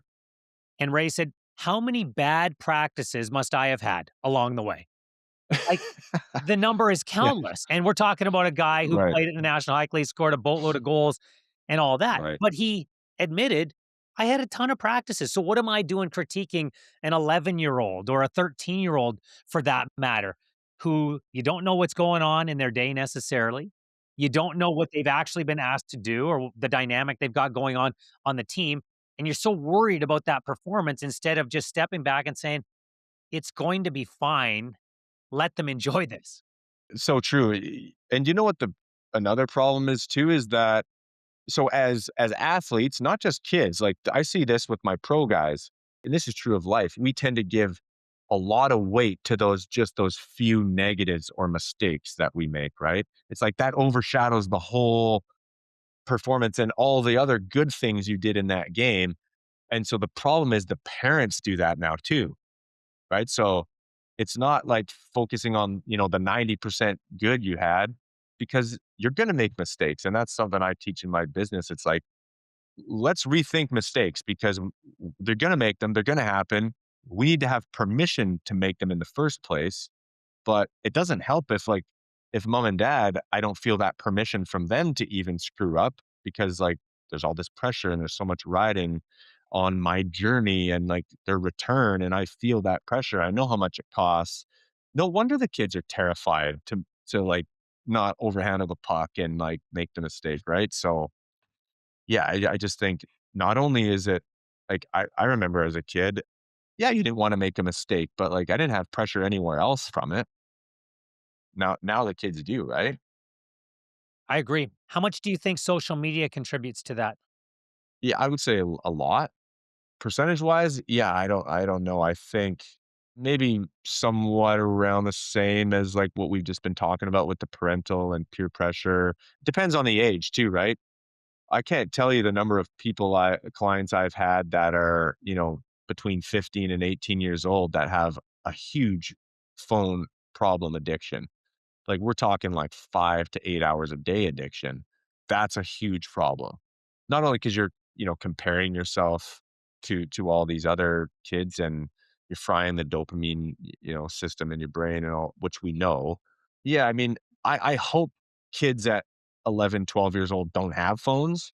Speaker 2: And Ray said, how many bad practices must I have had along the way? Like, the number is
Speaker 1: Yeah.
Speaker 2: countless, and we're talking about a guy who
Speaker 1: Right.
Speaker 2: played in the National Hockey League, scored a boatload of goals and all that,
Speaker 1: Right.
Speaker 2: but he admitted, "I had a ton of practices, so what am I doing critiquing an 11-year-old or a 13-year-old for that matter, who you don't know what's going on in their day necessarily. You don't know what they've actually been asked to do or the dynamic they've got going on the team, and you're so worried about that performance instead of just stepping back and saying, 'It's going to be fine. Let them enjoy this.'"
Speaker 1: So true. And you know what the another problem is too is that, so as athletes, not just kids, like I see this with my pro guys, and this is true of life. We tend to give a lot of weight to those few negatives or mistakes that we make, right? It's like that overshadows the whole performance and all the other good things you did in that game. And so the problem is the parents do that now too, right? So it's not like focusing on, the 90% good you had, because you're going to make mistakes. And that's something I teach in my business. It's like, let's rethink mistakes because they're going to make them, they're going to happen. We need to have permission to make them in the first place. But it doesn't help if, like, if mom and dad, I don't feel that permission from them to even screw up because like there's all this pressure and there's so much riding on my journey and like their return. And I feel that pressure. I know how much it costs. No wonder the kids are terrified to like not overhandle the puck and like make the mistake. Right. So yeah, I just think not only is it like I remember as a kid, yeah, you didn't want to make a mistake, but like I didn't have pressure anywhere else from it. Now the kids do, right?
Speaker 2: I agree. How much do you think social media contributes to that?
Speaker 1: Yeah, I would say a lot. Percentage-wise, yeah, I don't know. I think maybe somewhat around the same as, like, what we've just been talking about with the parental and peer pressure. Depends on the age too, right? I can't tell you the number of clients I've had that are, between 15 and 18 years old that have a huge phone problem addiction. Like, we're talking like 5 to 8 hours a day addiction. That's a huge problem. Not only because 'cause you're, comparing yourself to all these other kids and you're frying the dopamine, system in your brain and all, which we know. Yeah, I mean, I hope kids at 11, 12 years old don't have phones.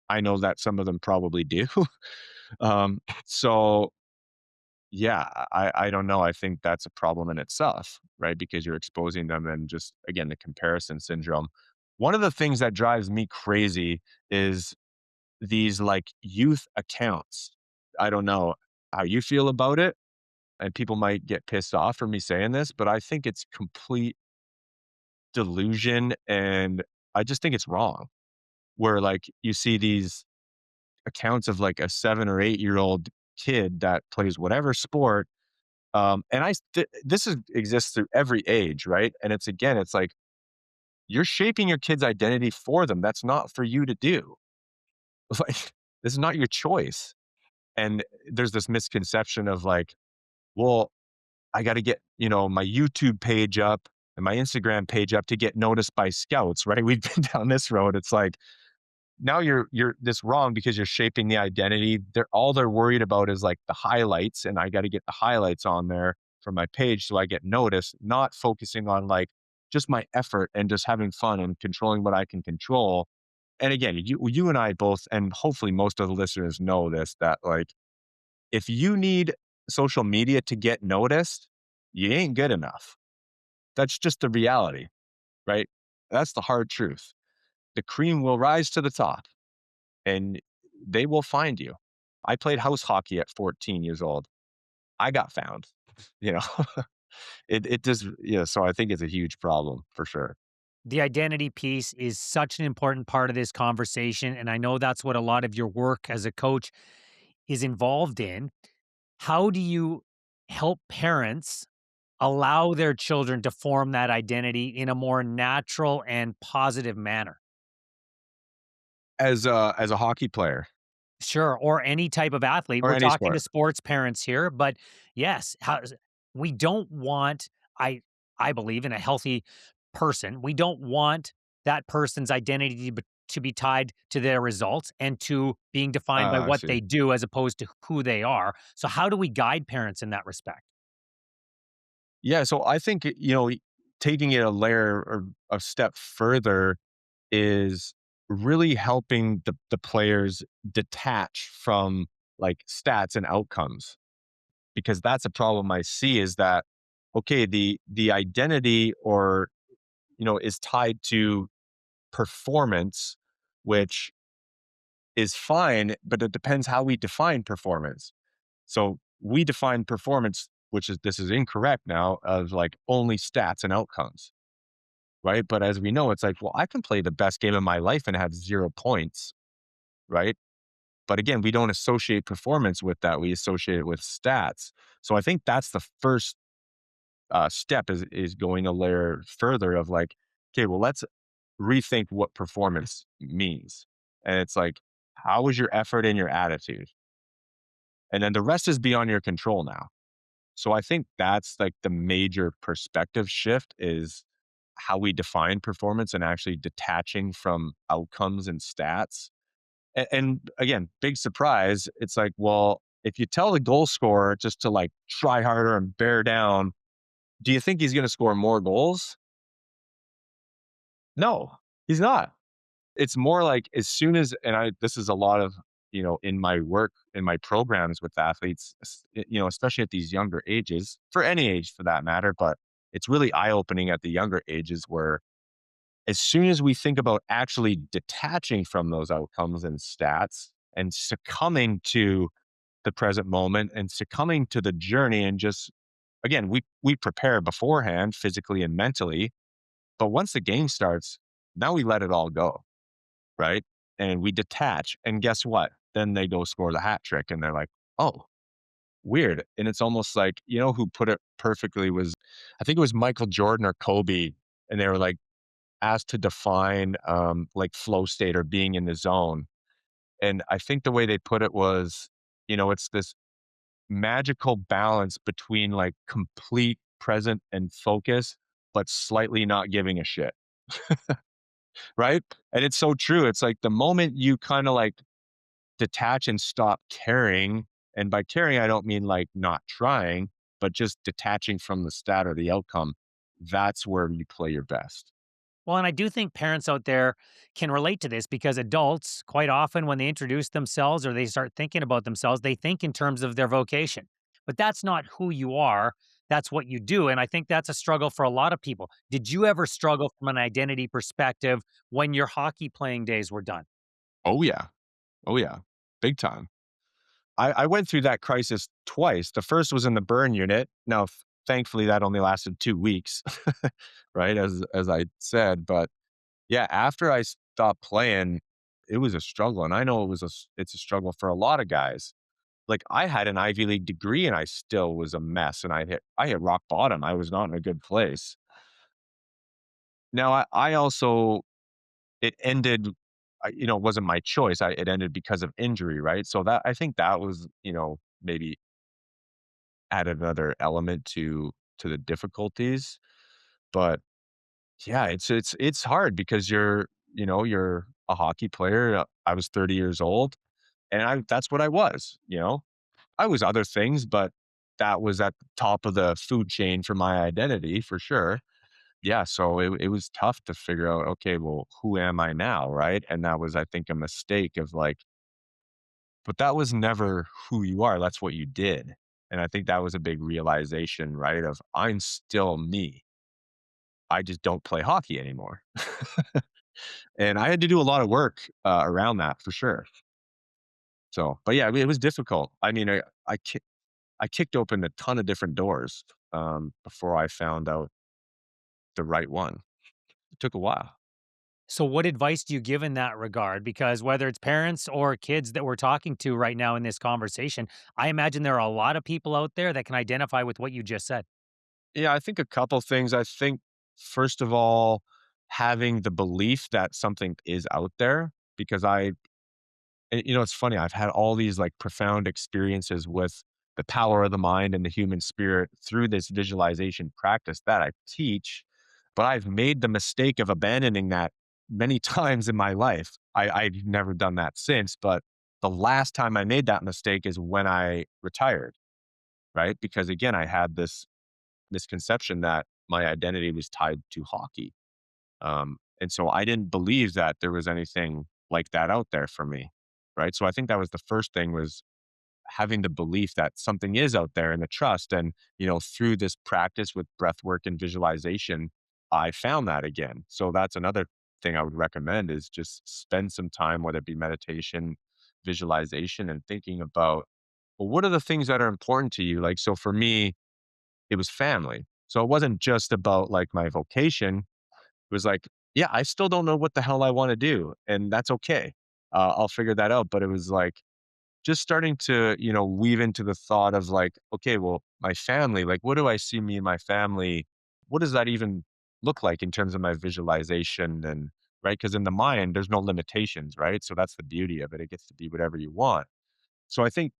Speaker 1: I know that some of them probably do. So yeah, I don't know. I think that's a problem in itself, right? Because you're exposing them and just again the comparison syndrome. One of the things that drives me crazy is these like youth accounts. I don't know how you feel about it, and people might get pissed off for me saying this, but I think it's complete delusion and I just think it's wrong. Where like you see these accounts of like a 7 or 8 year old kid that plays whatever sport. And this exists through every age, right? And it's again, it's like you're shaping your kid's identity for them. That's not for you to do. Like this is not your choice. And there's this misconception of like, well, I got to get my YouTube page up and my Instagram page up to get noticed by scouts, right? We've been down this road. It's like now you're this wrong because you're shaping the identity. They're worried about is like the highlights, and I got to get the highlights on there for my page so I get noticed, not focusing on like just my effort and just having fun and controlling what I can control. And again, you and I both, and hopefully most of the listeners know this, that like if you need social media to get noticed, you ain't good enough. That's just the reality, right? That's the hard truth. The cream will rise to the top and they will find you. I played house hockey at 14 years old. I got found, you know. It does, so I think it's a huge problem for sure.
Speaker 2: The identity piece is such an important part of this conversation. And I know that's what a lot of your work as a coach is involved in. How do you help parents allow their children to form that identity in a more natural and positive manner?
Speaker 1: As a hockey player
Speaker 2: Sure, or any type of athlete.
Speaker 1: or
Speaker 2: We're
Speaker 1: any
Speaker 2: talking
Speaker 1: sport.
Speaker 2: to sports parents here, but yes, we don't want I I believe in a healthy person. We don't want that person's identity to be tied to their results and to being defined by
Speaker 1: I
Speaker 2: what
Speaker 1: see.
Speaker 2: they do as opposed to who they are. So how do we guide parents in that respect?
Speaker 1: Yeah, so I think, taking it a layer or a step further is really helping the players detach from like stats and outcomes, because that's a problem I see is that okay, the identity or is tied to performance, which is fine, but it depends how we define performance. So we define performance, which is this is incorrect now, of like only stats and outcomes, right? But as we know, it's like, well, I can play the best game of my life and have 0 points, right? But again, we don't associate performance with that. We associate it with stats. So I think that's the first step is going a layer further of like, okay, well, let's rethink what performance means. And it's like, how was your effort and your attitude? And then the rest is beyond your control now. So I think that's like the major perspective shift is how we define performance and actually detaching from outcomes and stats. And again, big surprise, it's like, well, if you tell the goal scorer just to like try harder and bear down, do you think he's going to score more goals? No, he's not. It's more like as soon as, and this is a lot of, in my work, in my programs with athletes, especially at these younger ages, for any age for that matter, but it's really eye opening at the younger ages where as soon as we think about actually detaching from those outcomes and stats and succumbing to the present moment and succumbing to the journey and just, again, we prepare beforehand physically and mentally, but once the game starts, now we let it all go, right? And we detach. And guess what? Then they go score the hat trick and they're like, oh, weird. And it's almost like, who put it perfectly was, I think it was Michael Jordan or Kobe. And they were like asked to define like flow state or being in the zone. And I think the way they put it was, it's this magical balance between like complete present and focus, but slightly not giving a shit. Right. And it's so true. It's like the moment you kind of like detach and stop caring. And by caring, I don't mean like not trying, but just detaching from the stat or the outcome. That's where you play your best.
Speaker 2: Well, and I do think parents out there can relate to this because adults, quite often, when they introduce themselves or they start thinking about themselves, they think in terms of their vocation. But that's not who you are. That's what you do. And I think that's a struggle for a lot of people. Did you ever struggle from an identity perspective when your hockey playing days were done?
Speaker 1: Oh, yeah. Oh, yeah. Big time. I went through that crisis twice. The first was in the burn unit. Now, thankfully, that only lasted 2 weeks, right? As I said, but yeah, after I stopped playing, it was a struggle, and I know it's a struggle for a lot of guys. Like I had an Ivy League degree, and I still was a mess, and I hit rock bottom. I was not in a good place. Now, I also it ended. It wasn't my choice. It ended because of injury, right? So that I think that was maybe added another element to the difficulties. But yeah, it's hard because you're a hockey player. I was 30 years old, and that's what I was. I was other things, but that was at the top of the food chain for my identity for sure. Yeah, so it was tough to figure out, okay, well, who am I now, right? And that was, I think, a mistake of like, but that was never who you are. That's what you did. And I think that was a big realization, right? Of I'm still me. I just don't play hockey anymore. And I had to do a lot of work around that for sure. So, but yeah, I mean, it was difficult. I mean, I kicked open a ton of different doors before I found out the right one. It took a while.
Speaker 2: So, what advice do you give in that regard? Because whether it's parents or kids that we're talking to right now in this conversation, I imagine there are a lot of people out there that can identify with what you just said.
Speaker 1: Yeah, I think a couple things. I think, first of all, having the belief that something is out there, because it's funny, I've had all these like profound experiences with the power of the mind and the human spirit through this visualization practice that I teach, but I've made the mistake of abandoning that many times in my life. I've never done that since, but the last time I made that mistake is when I retired, right? Because again, I had this misconception that my identity was tied to hockey. And so I didn't believe that there was anything like that out there for me. Right. So I think that was the first thing was having the belief that something is out there and the trust. And, through this practice with breath work and visualization, I found that again. So that's another thing I would recommend is just spend some time, whether it be meditation, visualization, and thinking about, well, what are the things that are important to you? Like, so for me, it was family. So it wasn't just about like my vocation. It was like, yeah, I still don't know what the hell I want to do. And that's okay. I'll figure that out. But it was like just starting to, weave into the thought of like, okay, well, my family, like, what do I see me and my family? What does that even look like in terms of my visualization? And right. Because in the mind, there's no limitations, right? So that's the beauty of it. It gets to be whatever you want. So I think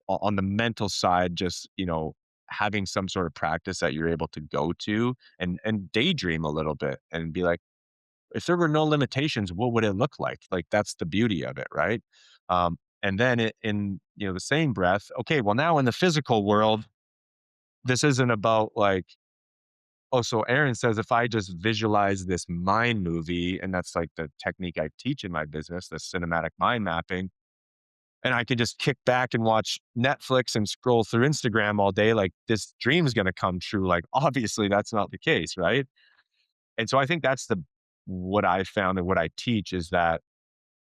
Speaker 1: on the mental side, just, having some sort of practice that you're able to go to and daydream a little bit and be like, if there were no limitations, what would it look like? Like that's the beauty of it, right? And then in the same breath, okay, well now in the physical world, this isn't about like Oh, so Aaron says if I just visualize this mind movie, and that's like the technique I teach in my business, the cinematic mind mapping, and I can just kick back and watch Netflix and scroll through Instagram all day, like this dream's gonna come true. Like, obviously, that's not the case, right? And so I think that's the what I found and what I teach is that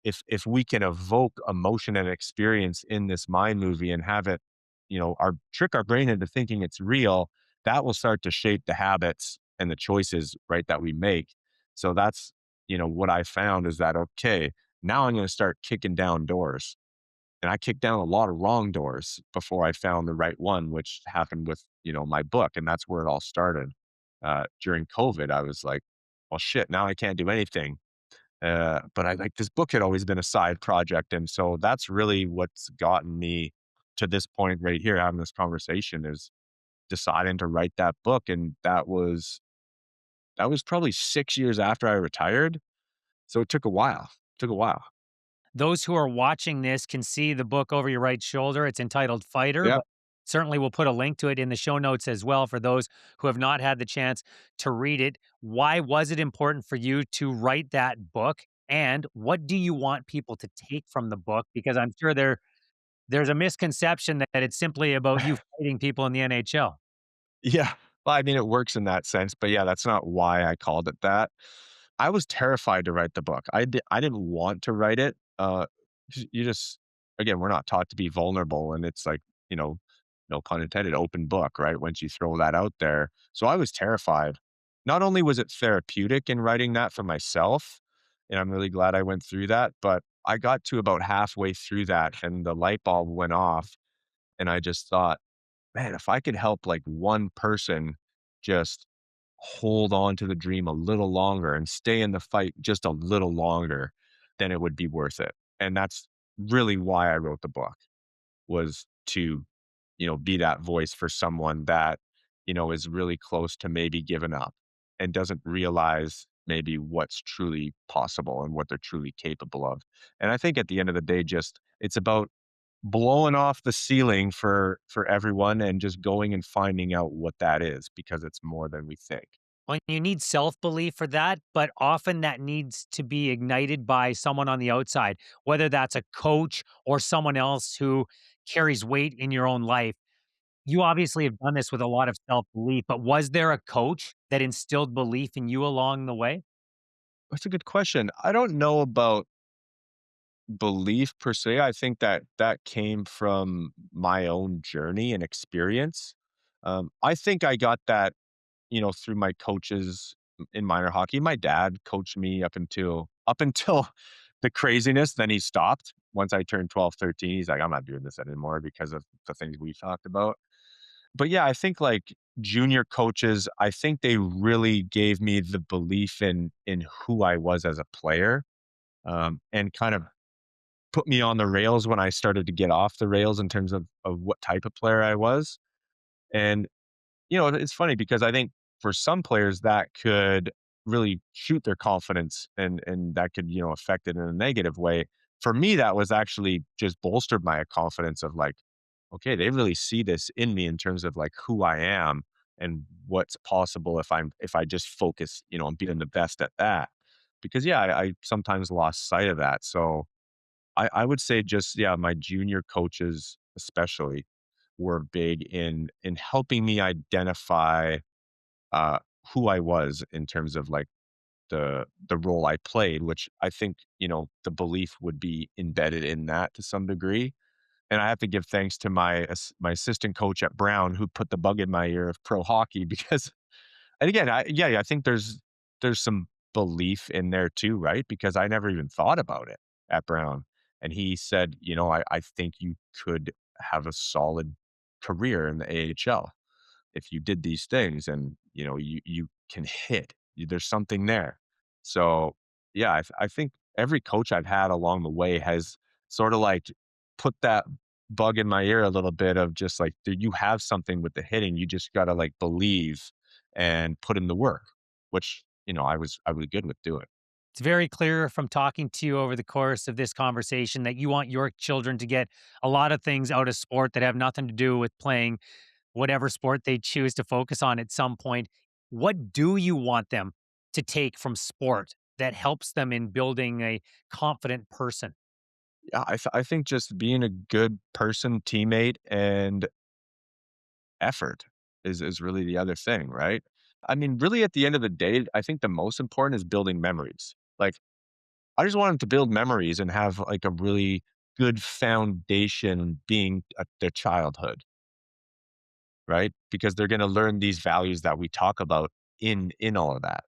Speaker 1: if we can evoke emotion and experience in this mind movie and have it, our trick our brain into thinking it's real, that will start to shape the habits and the choices, right, that we make. So that's, what I found is that okay, now I'm going to start kicking down doors. And I kicked down a lot of wrong doors before I found the right one, which happened with, my book. And that's where it all started. During COVID, I was like, well, shit, now I can't do anything, but I like this book had always been a side project. And so that's really what's gotten me to this point right here, having this conversation is deciding to write that book. And that was probably 6 years after I retired. So it took a while. Took a while.
Speaker 2: Those who are watching this can see the book over your right shoulder. It's entitled Fighter,
Speaker 1: Yeah.
Speaker 2: but certainly we'll put a link to it in the show notes as well for those who have not had the chance to read it. Why was it important for you to write that book? And what do you want people to take from the book? Because I'm sure there's a misconception that it's simply about you fighting people in the NHL.
Speaker 1: Yeah. Well, I mean, it works in that sense, but yeah, that's not why I called it that. I was terrified to write the book. I didn't want to write it. You just again, we're not taught to be vulnerable, and it's like, you know, no pun intended, open book, right? Once you throw that out there. So I was terrified. Not only was it therapeutic in writing that for myself, and I'm really glad I went through that, but I got to about halfway through that and the light bulb went off and I just thought, man, if I could help like one person just hold on to the dream a little longer and stay in the fight just a little longer, then it would be worth it. And that's really why I wrote the book was to, be that voice for someone that, is really close to maybe giving up and doesn't realize maybe what's truly possible and what they're truly capable of. And I think at the end of the day, just it's about blowing off the ceiling for everyone and just going and finding out what that is because it's more than we think.
Speaker 2: Well, you need self-belief for that, but often that needs to be ignited by someone on the outside, whether that's a coach or someone else who carries weight in your own life. You obviously have done this with a lot of self-belief, but was there a coach that instilled belief in you along the way?
Speaker 1: That's a good question. I don't know about belief per se. I think that that came from my own journey and experience. I think I got that, through my coaches in minor hockey. My dad coached me up until the craziness. Then he stopped once I turned 12, 13. He's like, I'm not doing this anymore because of the things we talked about. But yeah, I think like junior coaches, I think they really gave me the belief in who I was as a player, and kind of put me on the rails when I started to get off the rails in terms of what type of player I was. And it's funny because I think for some players that could really shoot their confidence and that could, affect it in a negative way. For me, that was actually just bolstered my confidence of like, okay, they really see this in me in terms of like who I am and what's possible if I just focus, on being the best at that. Because yeah, I sometimes lost sight of that. So I would say just yeah, my junior coaches especially were big in helping me identify uh, who I was in terms of like the role I played, which I think the belief would be embedded in that to some degree. And I have to give thanks to my assistant coach at Brown who put the bug in my ear of pro hockey because and again, I think there's some belief in there too, right? Because I never even thought about it at Brown. And he said, I think you could have a solid career in the AHL if you did these things and you can hit. There's something there. So yeah, I think every coach I've had along the way has sort of like put that bug in my ear a little bit of just like, "Dude, you have something with the hitting. You just gotta like believe and put in the work," which I was good with doing.
Speaker 2: It's very clear from talking to you over the course of this conversation that you want your children to get a lot of things out of sport that have nothing to do with playing whatever sport they choose to focus on at some point. What do you want them to take from sport that helps them in building a confident person?
Speaker 1: Yeah, I think just being a good person, teammate, and effort is really the other thing, right? I mean, really, at the end of the day, I think the most important is building memories. Like, I just want them to build memories and have like a really good foundation being their childhood, right? Because they're going to learn these values that we talk about in all of that.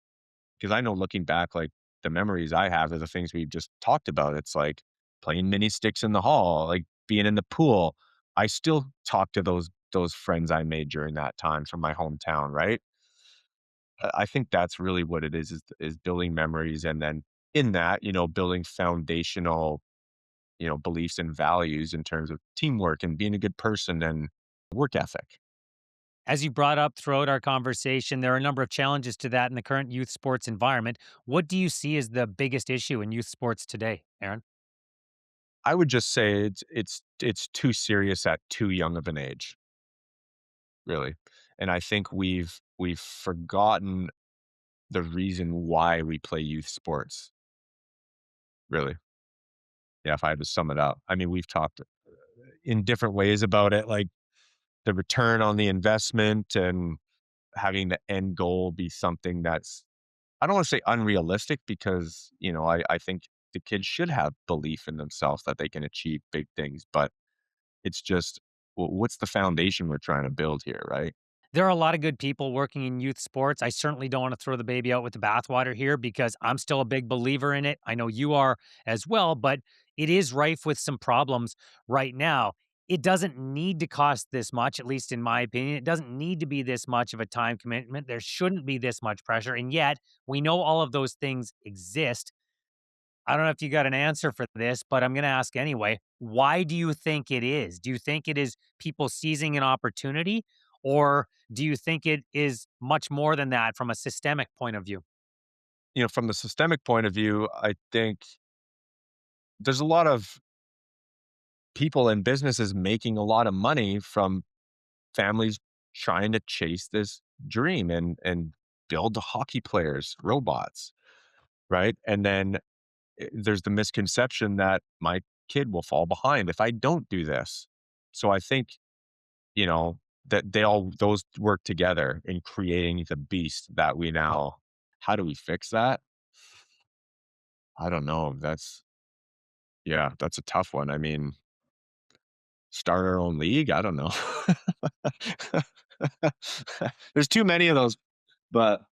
Speaker 1: Because I know looking back, like the memories I have are the things we've just talked about. It's like playing mini sticks in the hall, like being in the pool. I still talk to those friends I made during that time from my hometown, right? I think that's really what it is building memories, and then in that, building foundational, beliefs and values in terms of teamwork and being a good person and work ethic.
Speaker 2: As you brought up throughout our conversation, there are a number of challenges to that in the current youth sports environment. What do you see as the biggest issue in youth sports today, Aaron?
Speaker 1: I would just say it's too serious at too young of an age, really. And I think we've forgotten the reason why we play youth sports, really. Yeah, if I had to sum it up. I mean, we've talked in different ways about it, like the return on the investment and having the end goal be something that's, I don't want to say unrealistic, because, I think the kids should have belief in themselves that they can achieve big things, but it's just, what's the foundation we're trying to build here, right?
Speaker 2: There are a lot of good people working in youth sports. I certainly don't want to throw the baby out with the bathwater here because I'm still a big believer in it. I know you are as well, but it is rife with some problems right now. It doesn't need to cost this much, at least in my opinion. It doesn't need to be this much of a time commitment. There shouldn't be this much pressure. And yet, we know all of those things exist. I don't know if you got an answer for this, but I'm going to ask anyway. Why do you think it is? Do you think it is people seizing an opportunity, or do you think it is much more than that from a systemic point of view?
Speaker 1: From the systemic point of view, I think there's a lot of people and businesses making a lot of money from families trying to chase this dream and build the hockey players, robots, right? And then there's the misconception that my kid will fall behind if I don't do this. So I think, you know, that those work together in creating the beast that we now. How do we fix that? I don't know. Yeah, that's a tough one. I mean, start our own league? I don't know. There's too many of those, but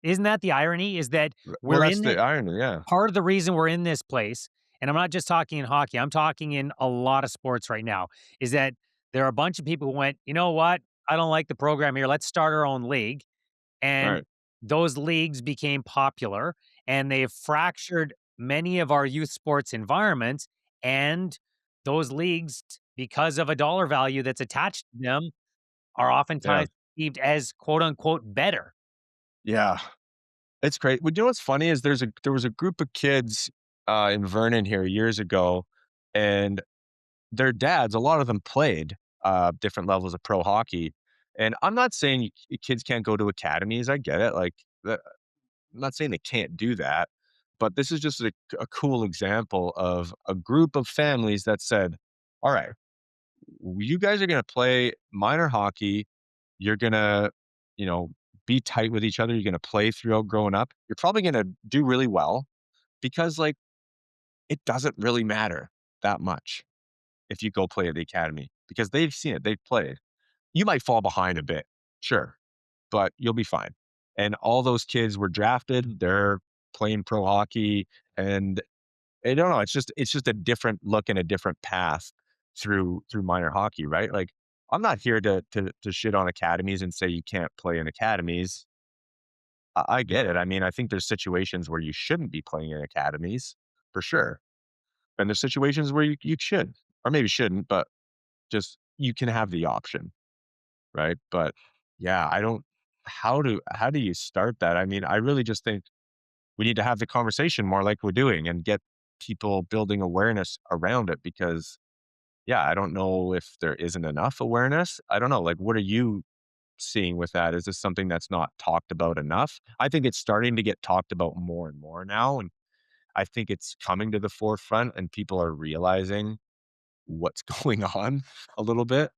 Speaker 2: Isn't that the irony? Is that
Speaker 1: well,
Speaker 2: we're
Speaker 1: that's
Speaker 2: in
Speaker 1: the
Speaker 2: the
Speaker 1: irony, yeah.
Speaker 2: part of the reason we're in this place, and I'm not just talking in hockey, I'm talking in a lot of sports right now, is that there are a bunch of people who went, you know what? I don't like the program here. Let's start our own league. And
Speaker 1: Right.
Speaker 2: those leagues became popular and they've fractured many of our youth sports environments. And those leagues, because of a dollar value that's attached to them, are
Speaker 1: Yeah.
Speaker 2: oftentimes perceived as quote unquote better.
Speaker 1: Yeah. It's great. Well, you know what's funny is there was a group of kids in Vernon here years ago, and their dads, a lot of them played different levels of pro hockey. And I'm not saying kids can't go to academies. I get it. Like, I'm not saying they can't do that, but this is just a cool example of a group of families that said, all right, you guys are going to play minor hockey. You're going to, you know, be tight with each other. You're going to play throughout growing up. You're probably going to do really well because, like, it doesn't really matter that much if you go play at the academy because they've seen it, they've played. You might fall behind a bit, sure, but you'll be fine. And all those kids were drafted. They're playing pro hockey, and I don't know. It's just a different look and a different path through minor hockey, right? Like, I'm not here to shit on academies and say you can't play in academies. I get it. I mean, I think there's situations where you shouldn't be playing in academies for sure, and there's situations where you should, or maybe shouldn't, but just you can have the option, right? But yeah, I don't. How do you start that? I mean, I really just think we need to have the conversation more like we're doing and get people building awareness around it because, yeah, I don't know if there isn't enough awareness. I don't know. Like, what are you? seeing with that? Is this something that's not talked about enough? I think it's starting to get talked about more and more now, and I think it's coming to the forefront, and people are realizing what's going on a little bit.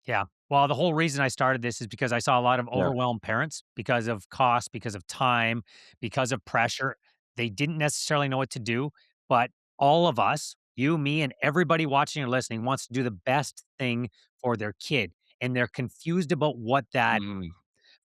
Speaker 2: Yeah. Well, the whole reason I started this is because I saw a lot of
Speaker 1: Yeah.
Speaker 2: overwhelmed parents because of cost, because of time, because of pressure. They didn't necessarily know what to do, but all of us, you, me, and everybody watching or listening wants to do the best thing for their kid. And they're confused about what that
Speaker 1: Mhm.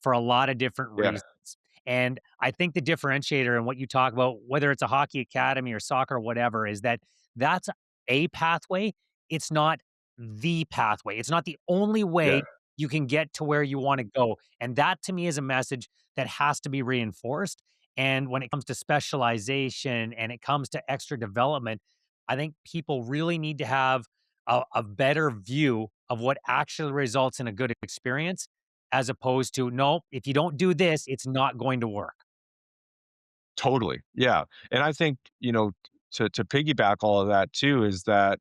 Speaker 2: for a lot of different
Speaker 1: Yeah.
Speaker 2: reasons. And I think the differentiator and what you talk about, whether it's a hockey academy or soccer or whatever, is that that's a pathway. It's not the pathway. It's not the only
Speaker 1: Yeah.
Speaker 2: way you can get to where you want to go. And that to me is a message that has to be reinforced. And when it comes to specialization and it comes to extra development, I think people really need to have a better view of what actually results in a good experience as opposed to, "No, if you don't do this, it's not going to work."
Speaker 1: Totally. Yeah. And I think, to piggyback all of that too is that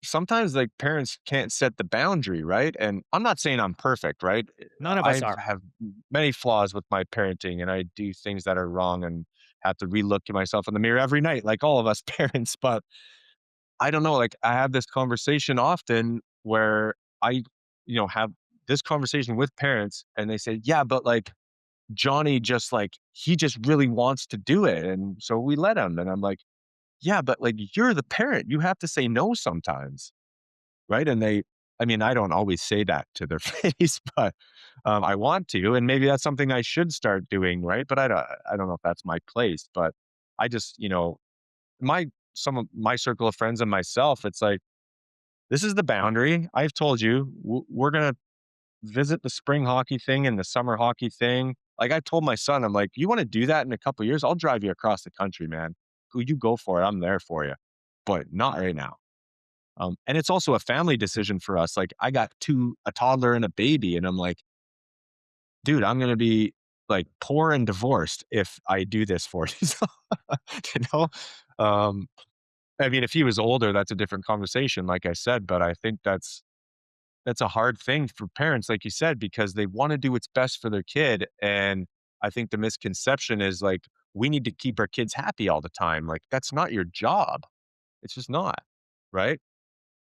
Speaker 1: sometimes like parents can't set the boundary, right? And I'm not saying I'm perfect, right?
Speaker 2: None of us
Speaker 1: I
Speaker 2: are.
Speaker 1: have many flaws with my parenting and I do things that are wrong and have to relook at myself in the mirror every night, like all of us parents. But I don't know, like I have this conversation often where I, have this conversation with parents and they say, yeah, but like Johnny just like, he just really wants to do it. And so we let him. And I'm like, yeah, but like you're the parent. You have to say no sometimes. Right? And I mean, I don't always say that to their face, but, I want to, and maybe that's something I should start doing, right? But I don't know if that's my place, but I just, my some of my circle of friends and myself, it's like, "This is the boundary. I've told you, we're gonna visit the spring hockey thing and the summer hockey thing." Like, I told my son, I'm like, "You wanna do that in a couple years? I'll drive you across the country, man. You go for it. I'm there for you, but not right now." And it's also a family decision for us. Like I got a toddler and a baby, and I'm like, dude, I'm gonna be like poor and divorced if I do this for you. So, you know, um, I mean, if he was older, that's a different conversation, like I said. But I think that's a hard thing for parents, like you said, because they want to do what's best for their kid. And I think the misconception is like we need to keep our kids happy all the time. Like that's not your job. It's just not, right?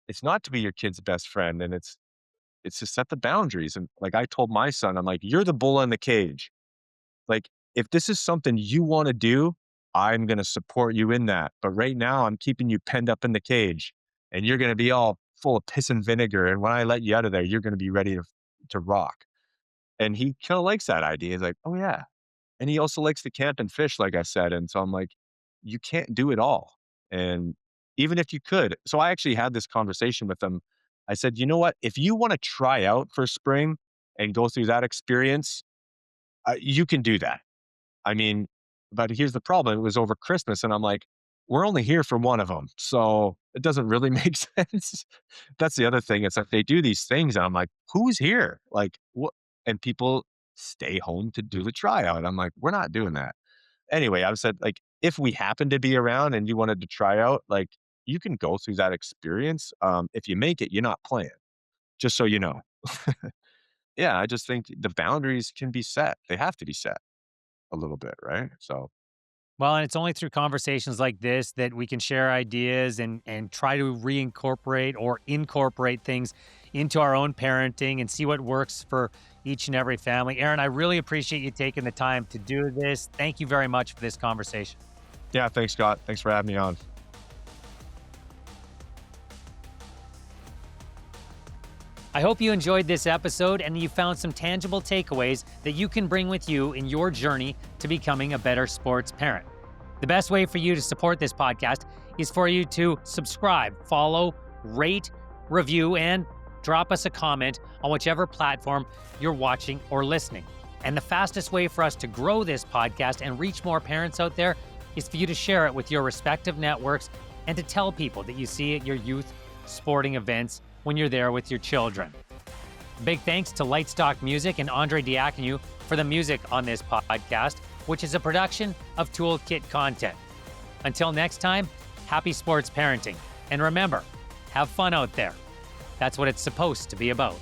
Speaker 1: It's not to be your kid's best friend, and it's to set the boundaries, and, like, I told my son, I'm like, "You're the bull in the cage. Like, if this is something you wanna do, I'm gonna support you in that, but right now, I'm keeping you penned up in the cage, and you're gonna be all full of piss and vinegar, and when I let you out of there, you're gonna be ready to rock." And he kinda likes that idea. He's like, "Oh, yeah." And he also likes to camp and fish, like I said, and so I'm like, "You can't do it all." And even if you could, so I actually had this conversation with him. I said, "You know what? If you wanna try out for spring and go through that experience, you can do that." I mean, but here's the problem, it was over Christmas, and I'm like, "We're only here for one of them, so it doesn't really make sense." That's the other thing, it's like they do these things, and I'm like, "Who's here?" Like, what and people stay home to do the tryout. I'm like, "We're not doing that." Anyway, I said, like, if we happen to be around and you wanted to try out, like, you can go through that experience. If you make it, you're not playing, just so you know. Yeah, I just think the boundaries can be set. They have to be set a little bit, right? So,
Speaker 2: Well, and it's only through conversations like this that we can share ideas and try to reincorporate or incorporate things into our own parenting and see what works for each and every family. Aaron, I really appreciate you taking the time to do this. Thank you very much for this conversation.
Speaker 1: yeah, thanks, Scott. Thanks for having me on.
Speaker 2: I hope you enjoyed this episode and you found some tangible takeaways that you can bring with you in your journey to becoming a better sports parent. The best way for you to support this podcast is for you to subscribe, follow, rate, review, and drop us a comment on whichever platform you're watching or listening. And the fastest way for us to grow this podcast and reach more parents out there is for you to share it with your respective networks and to tell people that you see at your youth sporting events when you're there with your children. Big thanks to Lightstock Music and Andre Diakonu for the music on this podcast, which is a production of Toolkit Content. Until next time, happy sports parenting. And remember, have fun out there. That's what it's supposed to be about.